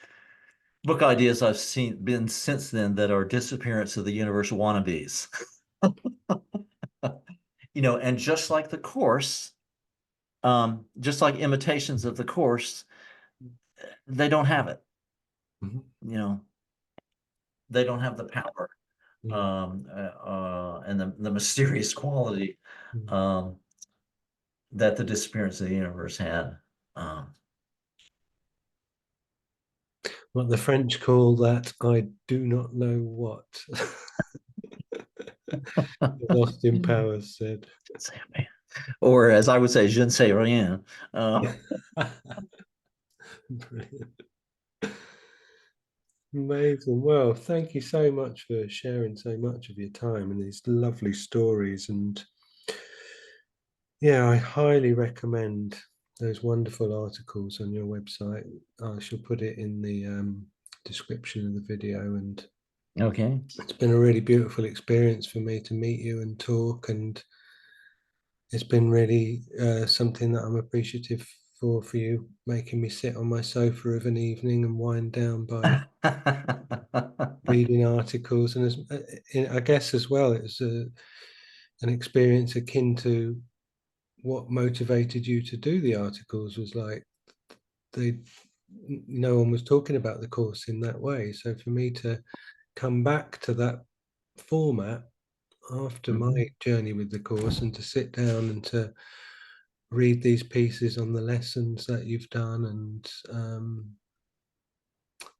book ideas I've been since then that are disappearance of the universe wannabes. And just like the course, just like imitations of the course, they don't have it. Mhm. They don't have the power Mm. and the mysterious quality Mm. that the disappearance of the universe had. What the French call that, I do not know what. Austin Powers said. Or as I would say, je ne sais rien. Brilliant. Amazing. Well, thank you so much for sharing so much of your time and these lovely stories. And yeah, I highly recommend those wonderful articles on your website. I shall put it in the description of the video. And Okay. it's been a really beautiful experience for me to meet you and talk. And it's been really something that I'm appreciative for you making me sit on my sofa of an evening and wind down by reading articles. And I guess as well, it's an experience akin to what motivated you to do the articles. Was like they no one was talking about the course in that way. So for me to come back to that format after my journey with the course and to sit down and to read these pieces on the lessons that you've done and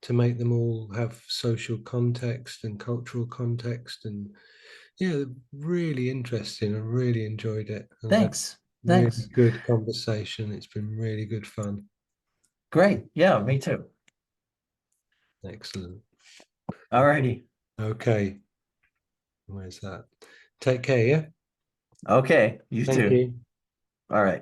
to make them all have social context and cultural context. And yeah, really interesting. I really enjoyed it. I've had Thanks. really Thanks. good conversation. It's been really good fun. Great. Yeah, me too. Excellent. All righty. Okay. Where's that? Take care, yeah? Okay. You Thank too. you. All right.